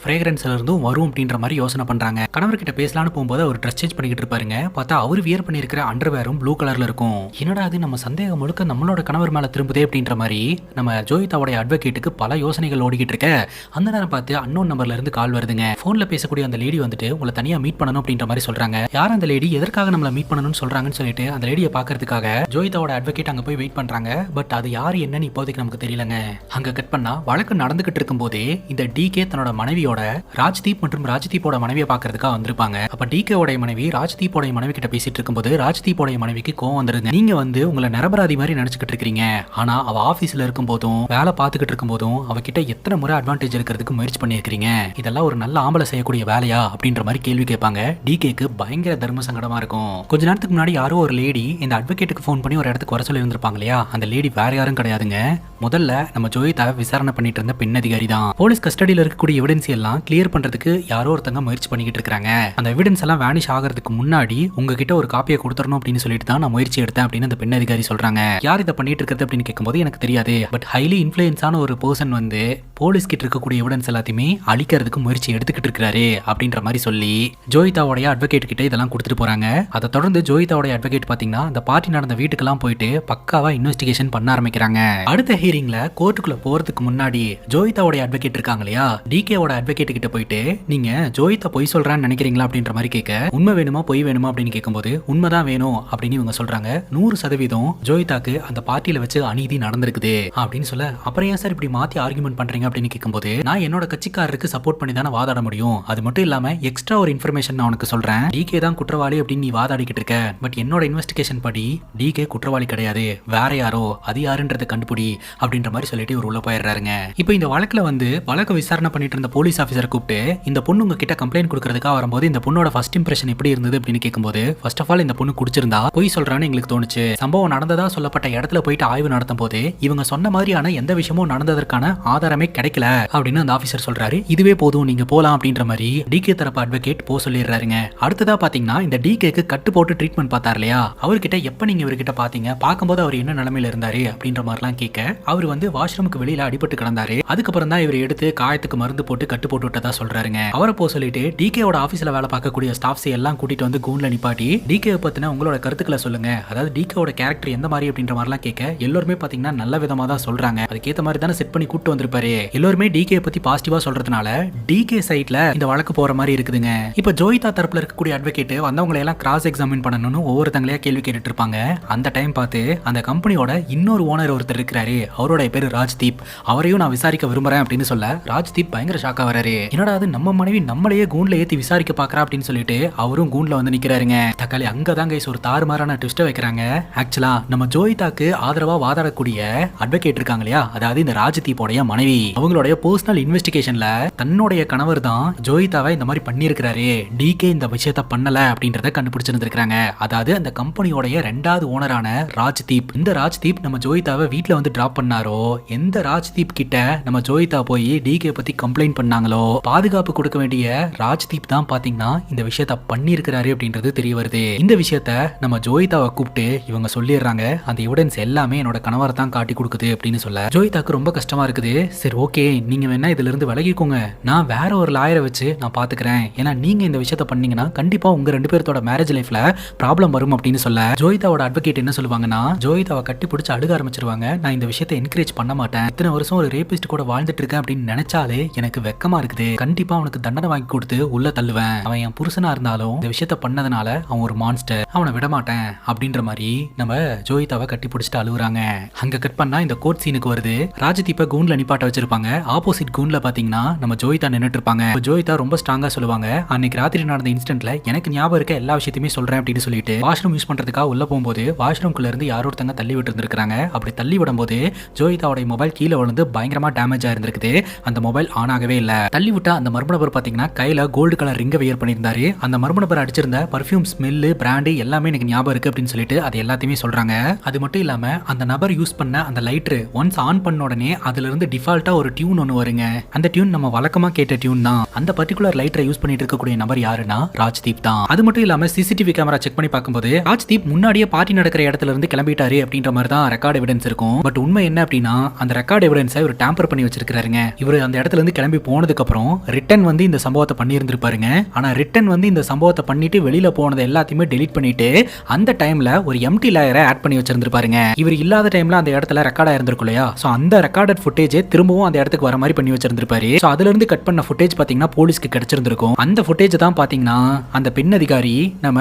ஃப்ரேக்ரன்ஸ்ல இருந்தும் வரும் அப்படின்ற மாதிரி யோசனை பண்றாங்க. கணவர்கிட்ட பேசலான்னு போகும்போது அவர் ட்ரெஸ் சேஞ்ச் பண்ணிக்கிட்டு இருப்பாருங்க. பார்த்தா அவர் வியர் பண்ணியிருக்கிற அண்டர்வேரும் ப்ளூ கலர்ல இருக்கும். என்னடா அது நம்ம சந்தேகம் முழுக்க நம்மளோட கணவர் மேல திரும்புதே அப்படின்ற மாதிரி நம்ம ஜோயிதாவோட அட்வொகேட்டுக்கு பல யோசனைகள் ஓடிக்கிட்டு இருக்க, அந்த நேரம் பார்த்து அன்னோன் நம்பர்ல இருந்து கால் வருதுங்க. போன்ல பேசக்கூடிய அந்த லேடி வந்துட்டு உங்களை தனியா மீட் பண்ணணும் அப்படின்ற மாதிரி சொல்றாங்க. யார் அந்த லேடி, எதற்காக நம்மள மீட் பண்ணணும்னு சொல்றாங்கன்னு சொல்லிட்டு அந்த லேடியை பாக்குறதுக்காக ஜோயிதாவோட அட்வொகேட் அங்க போய் வெயிட் பண்றாங்க. பட் அது யாரு என்னன்னு இப்போதைக்கு நமக்கு தெரியலங்க. அங்க கட் பண்ணா வழக்கு நடந்துகிட்டு இருக்கும் போதே இந்த டிகே தன்னோட மனைவியோட ராஜ்தீப் மற்றும் ராஜ்தீப்போட மனைவியை பாக்குறதுக்காக வந்திருப்பாங்க. அப்ப டிகே உடைய மனைவி ராஜ்தீப்போட மனைவி கிட்ட பேசிட்டு இருக்கும்போது ராஜ்தீப்போட மனைவிக்கு கோவம் வந்துருங்க. நீங்க வந்து உங்களை நிரபராதி மாதிரி நினைச்சுக்கிட்டு இருக்கீங்க, ஆனா அவ ஆபீஸ்ல இருக்கும் போதும் வேலை பார்த்துக்கிட்டு இருக்கும் போதும் அவகிட்ட எத்தனை முறை அட்வான்டேஜ் இருக்கிறதுக்கு முயற்சி பண்ணிருக்கீங்க, இதெல்லாம் ஒரு நல்ல ஆம்பளை செய்யக்கூடிய வேலையா அப்படின்ற மாதிரி கேள்வி கேட்பாங்க. டிகேக்கு பயங்கர தர்ம சங்கடமா இருக்கும். கொஞ்ச நேரத்துக்கு முன்னாடி யாரோ ஒரு லேடி இந்த அட்வொகேட்டுக்கு ஃபோன் பண்ணி ஒரு இடத்துக்கு வர சொல்லி இருந்திருப்பாங்க இல்லையா, அந்த லேடி வேற யாரும் கிடையாதுங்க. முதல்ல நம்ம ஜோயிதாவை விசாரணை பண்ணிட்டு இருந்த பெண் அதிகாரி தான். போலீஸ் கஸ்டடியில் இருக்கக்கூடிய எவிடன்ஸ் எல்லாம் கிளியர் பண்றதுக்கு யாரோ ஒருத்தங்க முயற்சி பண்ணிக்கிட்டு இருக்காங்க. அந்த எவிடன்ஸ் எல்லாம் வேனிஷ் ஆகிறதுக்கு முன்னாடி உங்ககிட்ட ஒரு காப்பியை கொடுத்துறணும் அப்படின்னு சொல்லிட்டு தான் நான் முயற்சி எடுத்தேன் அப்படின்னு அந்த பெண் அதிகாரி சொல்றாங்க. யார் இதை பண்ணிட்டு இருக்கிறது அப்படின்னு கேட்கும்போது எனக்கு தெரியாது, பட் ஹைலி இன்ஃப்ளூயன்ஸான ஒரு பர்சன் வந்து போலீஸ் கிட்ட இருக்கக்கூடிய எவிடன்ஸ் எல்லாத்தையுமே அழிக்கிறதுக்கு முயற்சி எடுத்துக்கிட்டு இருக்காரு அப்படின்ற மாதிரி சொல்லி ஜோயிதாவோடைய அட்வொகேட் கிட்ட இதெல்லாம் கொடுத்துட்டு போறாங்க. அதை தொடர்ந்து ஜோயிதாவோடைய அட்வொகேட் பாத்தீங்கன்னா அந்த பார்ட்டி நடந்த வீட்டுக்கெல்லாம் போயிட்டு பக்காவா இன்வெஸ்டிகேஷன் பண்ண ஆரம்பிக்கிறாங்க. அடுத்த ஹியரிங்ல கோர்ட்டுக்குள்ள போறதுக்கு முன்னாடி ஜோயிதாவோட அட்வொகேட் இருக்காங்க இல்லையா, டிகேவோட அட்வொகேட் கிட்ட போயிட்டு நீங்க ஜோயிதா பொய் சொல்றான்னு நினைக்கிறீங்களா அப்படின்ற மாதிரி கேட்க, உண்மை வேணுமா பொய் வேணுமா அப்படின்னு கேட்கும்போது உண்மைதான் வேணும் அப்படின்னு இவங்க சொல்றாங்க. 100% ஜோயிதாக்கு அந்த பார்ட்டியில வச்சு அநீதி நடந்திருக்குது அப்படின்னு சொல்ல, அப்புறம் ஏன் சார் இப்படி மாத்தி ஆர்குமெண்ட் பண்றீங்க அப்படின்னு கேட்கும்போது, நான் என்னோட கட்சிக்காரருக்கு சப்போர்ட் பண்ணி தானே வாதாட முடியும், அது மட்டும் இல்லாம எக்ஸ்ட்ரா ஒரு இன்ஃபர்மேஷன் நான் உனக்கு சொல்றேன், டிகே தான் குற்றவாளி அப்படின்னு நீ வாதாடிக்கிட்டு இருக்க, பட் என்னோட இன்வெஸ்டிகேஷன் படி டிகே குற்றவாளி கிடையாது, வேற யாரோ, அது யாருன்றதை கண்டுபிடி அப்படின்ற மாதிரி சொல்லிட்டு ஒரு உள்ள போயிடுறாருங்க. இப்போ இந்த வழக்குல வந்து வழக்கு விசாரணை பண்ணிட்டு இருந்த போலீஸ் ஆஃபீஸரை கூப்பிட்டு இந்த பொண்ணு உங்ககிட்ட கம்ப்ளைண்ட் கொடுக்கறதுக்காக வரும்போது இந்த பொண்ணோட ஃபர்ஸ்ட் இம்ப்ரெஷன் எப்படி இருந்தது அப்படின்னு கேட்கும்போது, ஃபர்ஸ்ட் ஆஃப் ஆல் இந்த பொண்ணு குடிச்சிருந்தா பொய் சொல்றான்னு எங்களுக்கு தோணுச்சு, சம்பவம் நடந்ததா சொல்லப்பட்ட இடத்துல போயிட்டு ஆய்வு நடத்தும் போது இவங்க சொன்ன மாதிரியான எந்த விஷயமும் நடந்ததற்கான ஆதாரமே கிடைக்கல அப்படின்னு அந்த ஆஃபீஸர் சொல்றாரு. இதுவே போதும் நீங்க போலாம் அப்படின்ற மாதிரி டிகே தரப்பு அட்வொகேட் போ சொல்லிடுறாருங்க. அடுத்ததா பாத்தீங்கன்னா இந்த டிகேக்கு கட்டு போட்டு ட்ரீட்மெண்ட் பார்த்தார் இல்லையா, அவர்கிட்ட எப்ப நீங்க இவர்கிட்ட பாத்தீங்க, பார்க்கும்போது அவர் என்ன நிலைமையில இருந்தாரு அப்படின்ற மாதிரிலாம் கேட்க, அவர் வந்து வாஷ்ரூமுக்கு வெளியில அடிபட்டு கிடந்தாரு, அதுக்கப்புறம் தான் இவர் எடுத்து காயத்துக்கு மருந்து போட்டு கட்டு போட்டு விட்டதா சொல்றாருங்க. அவரை போ சொல்லிட்டு டிகேவோட ஆபீஸ்ல வேலை பார்க்கக்கூடிய ஸ்டாஃப்ஸ் எல்லாம் கூட்டிட்டு வந்து கூண்ல நிப்பாட்டி டிகே பத்தின உங்களோட கருத்துக்களை சொல்லுங்க, அதாவது டிகேவோட கேரக்டர் எந்த மாதிரி அப்படின்ற மாதிரிலாம் கேட்க, எல்லாருமே பாத்தீங்கன்னா நல்ல விதமா தான் சொல்றாங்க, அதுக்கேற்ற மாதிரி தானே செட் பண்ணி கூட்டு வந்திருப்பாரு, எல்லாருமே டிகே பத்தி பாசிட்டிவா சொல்றதுனால டிகே சைட்ல இந்த வழக்கு போற மாதிரி இருக்குதுங்க. இப்ப ஜோயிதா தரப்புல இருக்கக்கூடிய அட்வொகேட் வந்தவங்களை எல்லாம் கிராஸ் எக்ஸாமின் பண்ணணும்னு ஒவ்வொருத்தங்களையா கேள்வி கேட்டுட்டு இருப்பாங்க. அந்த டைம் பார்த்து அந்த கம்பெனியோட இன்னொரு ஓனர் ஒருத்தர் இருக்கிறாரு, அவரோட பேரு ராஜ்தீப், அவரையும் நான் விசாரிக்க விரும்புறேன் அப்படின்னு சொல்ல ராஜ்தீப் பயங்கர ஷாக்கா வராரு. என்னடா அது நம்ம மனைவி நம்மளையே கூண்ல ஏத்தி விசாரிக்க பாக்குறா அப்படின்னு சொல்லிட்டு அவரும் கூண்ல வந்து நிக்கிறாருங்க. தக்காளி அங்கதான் கைஸ் ஒரு தாறுமாறான ட்விஸ்ட் வைக்கிறாங்க. ஆக்சுவலா நம்ம ஜோயிதாக்கு ஆதரவா வாதாடக்கூடிய அட்வொகேட் இருக்காங்க இல்லையா, அதாவது இந்த ராஜ்தீப்போடைய மனைவி, அவங்களுடைய பர்சனல் இன்வெஸ்டிகேஷன்ல தன்னுடைய கணவர் தான் ஜோயிதாவை இந்த மாதிரி பண்ணியிருக்கிறாரு, டிகே இந்த விஷயத்த பண்ணல அப்படின்றத கண்டுபிடிச்சிருந்திருக்காங்க. அதாவது அந்த கம்பெனியோடைய 2வது ஓனரான ராஜ்தீப், இந்த ராஜ்தீப் நம்ம ஜோயிதாவை வீட்டுல வந்து டிராப் பண்ணாரோ, எந்த ராஜ்தீப் கிட்ட நம்ம ஜோயிதா போய் டிகே பத்தி கம்ப்ளைண்ட் பண்ணாங்களோ பாதுகாப்பு கொடுக்க வேண்டிய ராஜ்தீப் தான் பாத்தீங்கன்னா இந்த விஷயத்த பண்ணியிருக்கிறாரு அப்படின்றது தெரிய வருது. இந்த விஷயத்த நம்ம ஜோயிதாவை கூப்பிட்டு இவங்க சொல்லிடுறாங்க, அந்த எவிடன்ஸ் எல்லாமே என்னோட கணவர் தான் காட்டி கொடுக்குது அப்படின்னு சொல்ல ஜோயிதாக்கு ரொம்ப கஷ்டமா இருக்குது. சரி ஓகே, நீங்க வேணா இதுல இருந்து விலகிக்கோங்க, நான் வேற ஒரு லாயரை வச்சு நான் பாத்துக்கிறேன், ஏன்னா நீங்க இந்த விஷயத்த பண்ணீங்கன்னா கண்டிப்பா உங்க 2 பேர்த்தோட மேரேஜ் லைஃப்ல ப்ராப்ளம் வரும் அப்படின்னு சொல்ல ஜோயிதாவோட அட்வொகேட் என்ன சொல்லுவாங்கன்னா, ஜோயிதாவை கட்டி பிடிச்சி அழுக ஆரம்பிச்சிருவாங்க. நான் இந்த விஷயத்தை என்கரேஜ் பண்ண மாட்டேன், இத்தனை வருஷம் ஒரு ரேபிஸ்ட் கூட வாழ்ந்துட்டு இருக்கேன் அப்படின்னு நினைச்சாலே எனக்கு வெக்கமா இருக்குது, கண்டிப்பா அவனுக்கு தண்டனை வாங்கி கொடுத்து உள்ள தள்ளுவேன், அவன் என் புருஷனா இருந்தாலும் இந்த விஷயத்த பண்ணதுனால அவன் ஒரு மான்ஸ்டர், அவனை விட மாட்டேன் அப்படின்ற மாதிரி நம்ம ஜோயிதாவை கட்டி பிடிச்சிட்டு அழுகுறாங்க. அங்க கட் பண்ணா இந்த கோர்ட் சீனுக்கு வருது. ராஜதீப்பை கூண்ல நிப்பாட்ட வச்சிருப்பாங்க. ஆப்போசிட் கூண்ல பாத்தீங்கன்னா நம்ம ஜோயிதா நின்னுட்டு இருப்பாங்க. ஜோயிதா ரொம்ப ஸ்ட்ராங்கா சொல்லுவாங்க, அன்னைக்கு ராத்திரி நடந்த இன்சிடென்ட்ல எனக்கு ஞாபகம் இருக்க எல்லா விஷயத்தையுமே சொல்றேன் அப்படின்னு சொல்லிட்டு வாஷ்ரூம் யூஸ் பண்றதுக்காக உள்ள போகும்போது வாஷ்ரூம்குள்ள இருந்து யாரோ ஒருத்தங்க தள்ளி விட்டு இருந்திருக்காங்க. அப்படி தள்ளி விடும்போது ஜோயிதாவோட மொபைல் கீழே விழுந்து பயங்கரமா டேமேஜ் ஆயிருந்திருக்குது. அந்த மொபைல் ஆன் ஆகவே இல்ல. தள்ளி விட்ட அந்த மர்ம நபர் பாத்தீங்கன்னா கையில கோல்டு கலர் ரிங்க வியர் பண்ணியிருந்தாரு. அந்த மர்ம நபர் அடிச்சிருந்த பர்ஃபியூம் ஸ்மெல்லு பிராண்டு எல்லாமே எனக்கு ஞாபகம் இருக்கு அப்படின்னு சொல்லிட்டு அது எல்லாத்தையுமே சொல்றாங்க. அது மட்டும் இல்லாம அந்த நபர் யூஸ் பண்ண அந்த லைட்டர் ஒன்ஸ் ஆன் பண்ண உடனே அதுல இருந்து டிஃபால்ட்டா ஒரு டியூன் ஒன்னு வருங்க. அந்த டியூன் நம்ம வழக்கமா கேட்ட டியூன் தான். அந்த பர்டிகுலர் லைட்டரை யூஸ் பண்ணிட்டு இருக்கக்கூடிய நபர் யாருன்னா ராஜ்தீப் தான். அது மட்டும் இல்லாம சிசிடிவி கேமரா செக் பண்ணி பார்க்கும்போது ராஜ்தீப் முன்னாடியே பார்ட்டி நடக்கிற இடத்துல இருந்து கிளம்பிட்டாரு அப்படின்ற மாதிரி தான் ரெக்கார்ட் எவிடன்ஸ் இருக்கும். பட் உண்மை என்ன அப்படின்னா அந்த ரெக்கார்ட் எவிடன்ஸை இவர் டேம்பர் பண்ணி வச்சிருக்காருங்க. இவர் அந்த இடத்துல இருந்து கிளம்பி போனதுக்கு அப்புறம் ரிட்டன் வந்து இந்த சம்பவத்தை பண்ணி இருந்திருப்பாருங்க. ஆனா ரிட்டன் வந்து இந்த சம்பவத்தை பண்ணிட்டு வெளியில போனதை எல்லாத்தையுமே டெலீட் பண்ணிட்டு அந்த டைம்ல ஒரு எம்டி லேயரை ஆட் பண்ணி வச்சிருந்திருப்பாருங்க. இவர் இல்லாத டைம்ல அந்த இடத்துல ரெக்கார்ட் ஆயிருந்திருக்கும் இல்லையா, சோ அந்த ரெக்கார்டட் ஃபுட்டேஜ் திரும்பவும் அந்த இடத்துக்கு வர மாதிரி பண்ணி வச்சிருந்திருப்பாரு. சோ அதுல இருந்து கட் பண்ண ஃபுட்டேஜ் பாத்தீங்கன்னா போலீஸ்க்கு கிடைச்சிருந்திருக்கும். அந்த ஃபுட்டேஜ் தான் பாத்தீங்கன்னா அந்த பெண் அதிகாரி நம்ம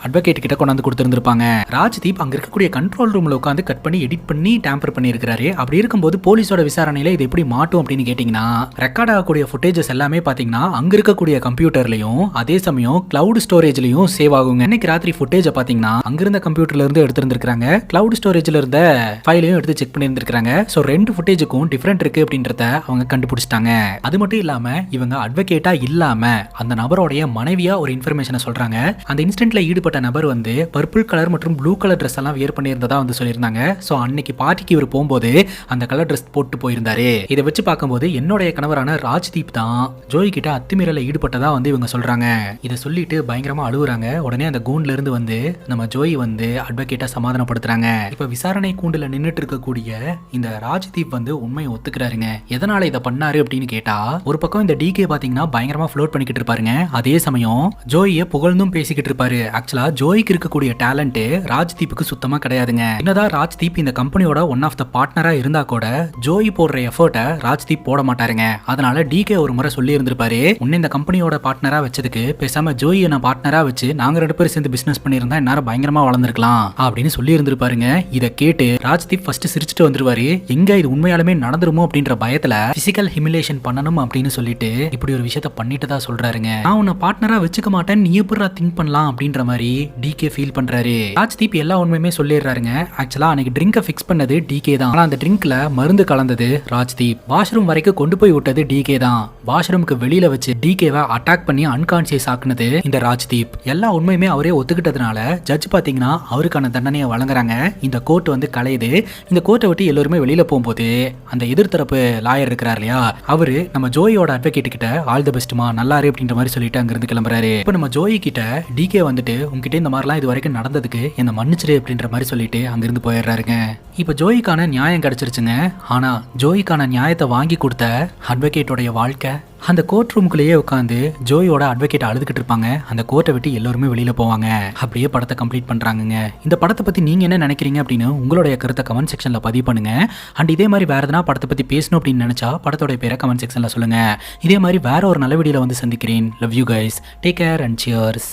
அட்வொகேட் கிட்ட கொண்டாந்து கொடுத்திருந்திருப்பாங்க. ராஜ்தீப் அங்க இருக்கக்கூடிய கண்ட்ரோல் ரூம்ல உட்காந்து கட் பண்ணி எடிட் பண்ணி டேம்பர் பண்ணி இருக்காரு. அப்படி இருக்கும்போது போலீஸோட விசாரணையில இது எப்படி மாட்டும் அப்படின்னு கேட்டீங்கன்னா ரெக்கார்ட் ஆகக்கூடிய ஃபுட்டேஜஸ் எல்லாமே பாத்தீங்கன்னா அங்க இருக்கக்கூடிய கம்ப்யூட்டர்லயும் அதே சமயம் கிளவுட் ஸ்டோரேஜ்லயும் சேவ் ஆகுங்க. இன்னைக்கு ராத்திரி ஃபுட்டேஜ் பாத்தீங்கன்னா அங்கிருந்த கம்ப்யூட்டர்ல இருந்து எடுத்திருந்திருக்காங்க, கிளவுட் ஸ்டோரேஜ்ல இருந்த ஃபைலையும் எடுத்து செக் பண்ணி இருந்திருக்காங்க. சோ 2 ஃபுட்டேஜுக்கும் டிஃபரெண்ட் இருக்கு அப்படின்றத அவங்க கண்டுபிடிச்சிட்டாங்க. அது மட்டும் இல்லாம இவங்க அட்வொகேட்டா இல்லாம அந்த நபரோடைய மனைவியா ஒரு இன்ஃபர்மேஷனை சொல்றாங்க. அந்த இன்சிடென்ட்ல ஈடுபட்ட நபர் வந்து பர்பிள் கலர் மற்றும் ப்ளூ கலர் ட்ரெஸ் எல்லாம் வியர் பண்ணியிருந்ததா வந்து சொல்லியிருந்தாங்க. சோ அன்னைக்கு பார்ட்டிக்கு இவர் போகும்போது அந்த கலர் ட்ரெஸ் போட்டு போயிருந்தாரு. இதை வச்சு பார்க்கும்போது என்னுடைய கணவரான ராஜ்தீப் தான் ஜோய் கிட்ட அத்துமீறல ஈடுபட்டதா வந்து இவங்க சொல்றாங்க. இதை சொல்லிட்டு பயங்கரமா அழுகுறாங்க. உடனே அந்த கூண்ட்ல இருந்து வந்து நம்ம ஜோய் வந்து அட்வொகேட்டா சமாதானப்படுத்துறாங்க. இப்ப விசாரணை கூண்டுல நின்னுட்டு இருக்கக்கூடிய இந்த ராஜ்தீப் வந்து உண்மையை ஒத்துக்கிறாருங்க. எதனால இதை பண்ணாரு அப்படின்னு கேட்டா, ஒரு பக்கம் இந்த டிகே பாத்தீங்கன்னா பயங்கரமா ஃப்ளோட் பண்ணிக்கிட்டு இருப்பாருங்க. அதே சமயம் ஜோயை புகழ்ந்தும் பேசிக்கிட்டு இருப்பாரு. ஆக்சுவலா ஜோய்க்கு இருக்கக்கூடிய டேலண்ட் ராஜ்தீப்புக்கு சுத்தமா கிடையாதுங்க. என்னதான் ராஜ்தீப் இந்த கம்பெனியோட ஒன் ஆஃப் த பார்ட்னரா இருந்தா கூட ஜோய் போடுற எஃபர்ட்டை ராஜ்தீப் போட மாட்டாருங்க. அதனால டிகே ஒரு முறை சொல்லி இருந்திருப்பாரு, உன்னை இந்த கம்பெனியோட பார்ட்னரா வச்சதுக்கு பேசாம ஜோயை நான் பார்ட்னரா வச்சு நாங்க 2 பேரும் சேர்ந்து பிசினஸ் பண்ணியிருந்தா எல்லாரும் பயங்கரமா வளர்ந்துருக்கலாம் அப்படின்னு சொல்லி இருந்திருப்பாருங்க. இதை கேட்டு ராஜ்தீப் ஃபர்ஸ்ட் சிரிச்சுட்டு வந்துருவாரு. எங்க இது உண்மையாலுமே நடந்துருமோ அப்படின்ற பயத்துல பிசிக்கல் ஹிமிலேஷன் பண்ணணும் அப்படின்னு சொல்லிட்டு இப்படி ஒரு விஷயத்த பண்ணிட்டு தான் சொல்றாருங்க. நான் உன்னை பார்ட்னரா வச்சுக்க மாட்டேன், நீ எப்படா திங்க் பண்ணலாம் அப்படின்ற மாதிரி டிகே ஃபீல் பண்றாரு. ராஜ்தீப் எல்லா உண்மையுமே சொல்லிடுறாருங்க. ஆக்சுவலா அன்னைக்கு ட்ரிங்கை ஃபிக்ஸ் பண்ணது டிகே தான். ஆனா அந்த ட்ரிங்க்ல மருந்து கலந்தது ராஜ்தீப். வாஷ்ரூம் வரைக்கும் கொண்டு போய் விட்டது டிகே தான். வாஷ்ரூமுக்கு வெளியில வச்சு டிகேவை அட்டாக் பண்ணி அன்கான்சியஸ் ஆக்குனது இந்த ராஜ்தீப். எல்லா உண்மையுமே அவரே ஒத்துக்கிட்டதுனால ஜட்ஜ் பாத்தீங்கன்னா அவருக்கான தண்டனையை வழங்குறாங்க. இந்த கோர்ட் வந்து கலையுது. இந்த கோர்ட்டை விட்டு எல்லாருமே வெளியில போகும்போது அந்த எதிர்த்தரப்பு லாயர் இருக்கிறார் இல்லையா, அவரு நம்ம ஜோயோட அட்வொகேட் கிட்ட ஆல் தி பெஸ்ட்மா நல்லா இரு அப்படின்ற மாதிரி சொல்லிட்டு அங்கிருந்து கிளம்புறாரு. இப்ப நம்ம ஜோயி கிட்ட டிகே வந்துட்டு உங்ககிட்ட இந்த மாதிரிலாம் இது வரைக்கும் நடந்ததுக்கு என்ன மன்னிச்சிரு அப்படின்ற மாதிரி சொல்லிட்டு அங்கிருந்து போயிடுறாருங்க. இப்ப ஜோய்க்கான நியாயம் கிடைச்சிருச்சுங்க. ஆனா ஜோய்க்கான நியாயத்தை வாங்கி கொடுத்த அட்வொகேட்டோடைய வாழ்க்கை அந்த கோர்ட் ரூம்குள்ளேயே உட்காந்து ஜோயோட அட்வொகேட் அழுதுகிட்டு இருப்பாங்க. அந்த கோர்ட்டை விட்டு எல்லாருமே வெளியில போவாங்க. அப்படியே படத்தை கம்ப்ளீட் பண்றாங்க. இந்த படத்தை பத்தி நீங்க என்ன நினைக்கிறீங்க அப்படின்னு உங்களுடைய கருத்தை கமெண்ட் செக்ஷன்ல பதிவு பண்ணுங்க. அண்ட் இதே மாதிரி வேற எதனா படத்தை பத்தி பேசணும் அப்படின்னு நினைச்சா படத்தோட பேரை கமெண்ட் செக்ஷன்ல சொல்லுங்க. இதே மாதிரி வேற ஒரு நல்ல வீடியோல வந்து சந்திக்கிறேன். Love you guys, take care and cheers.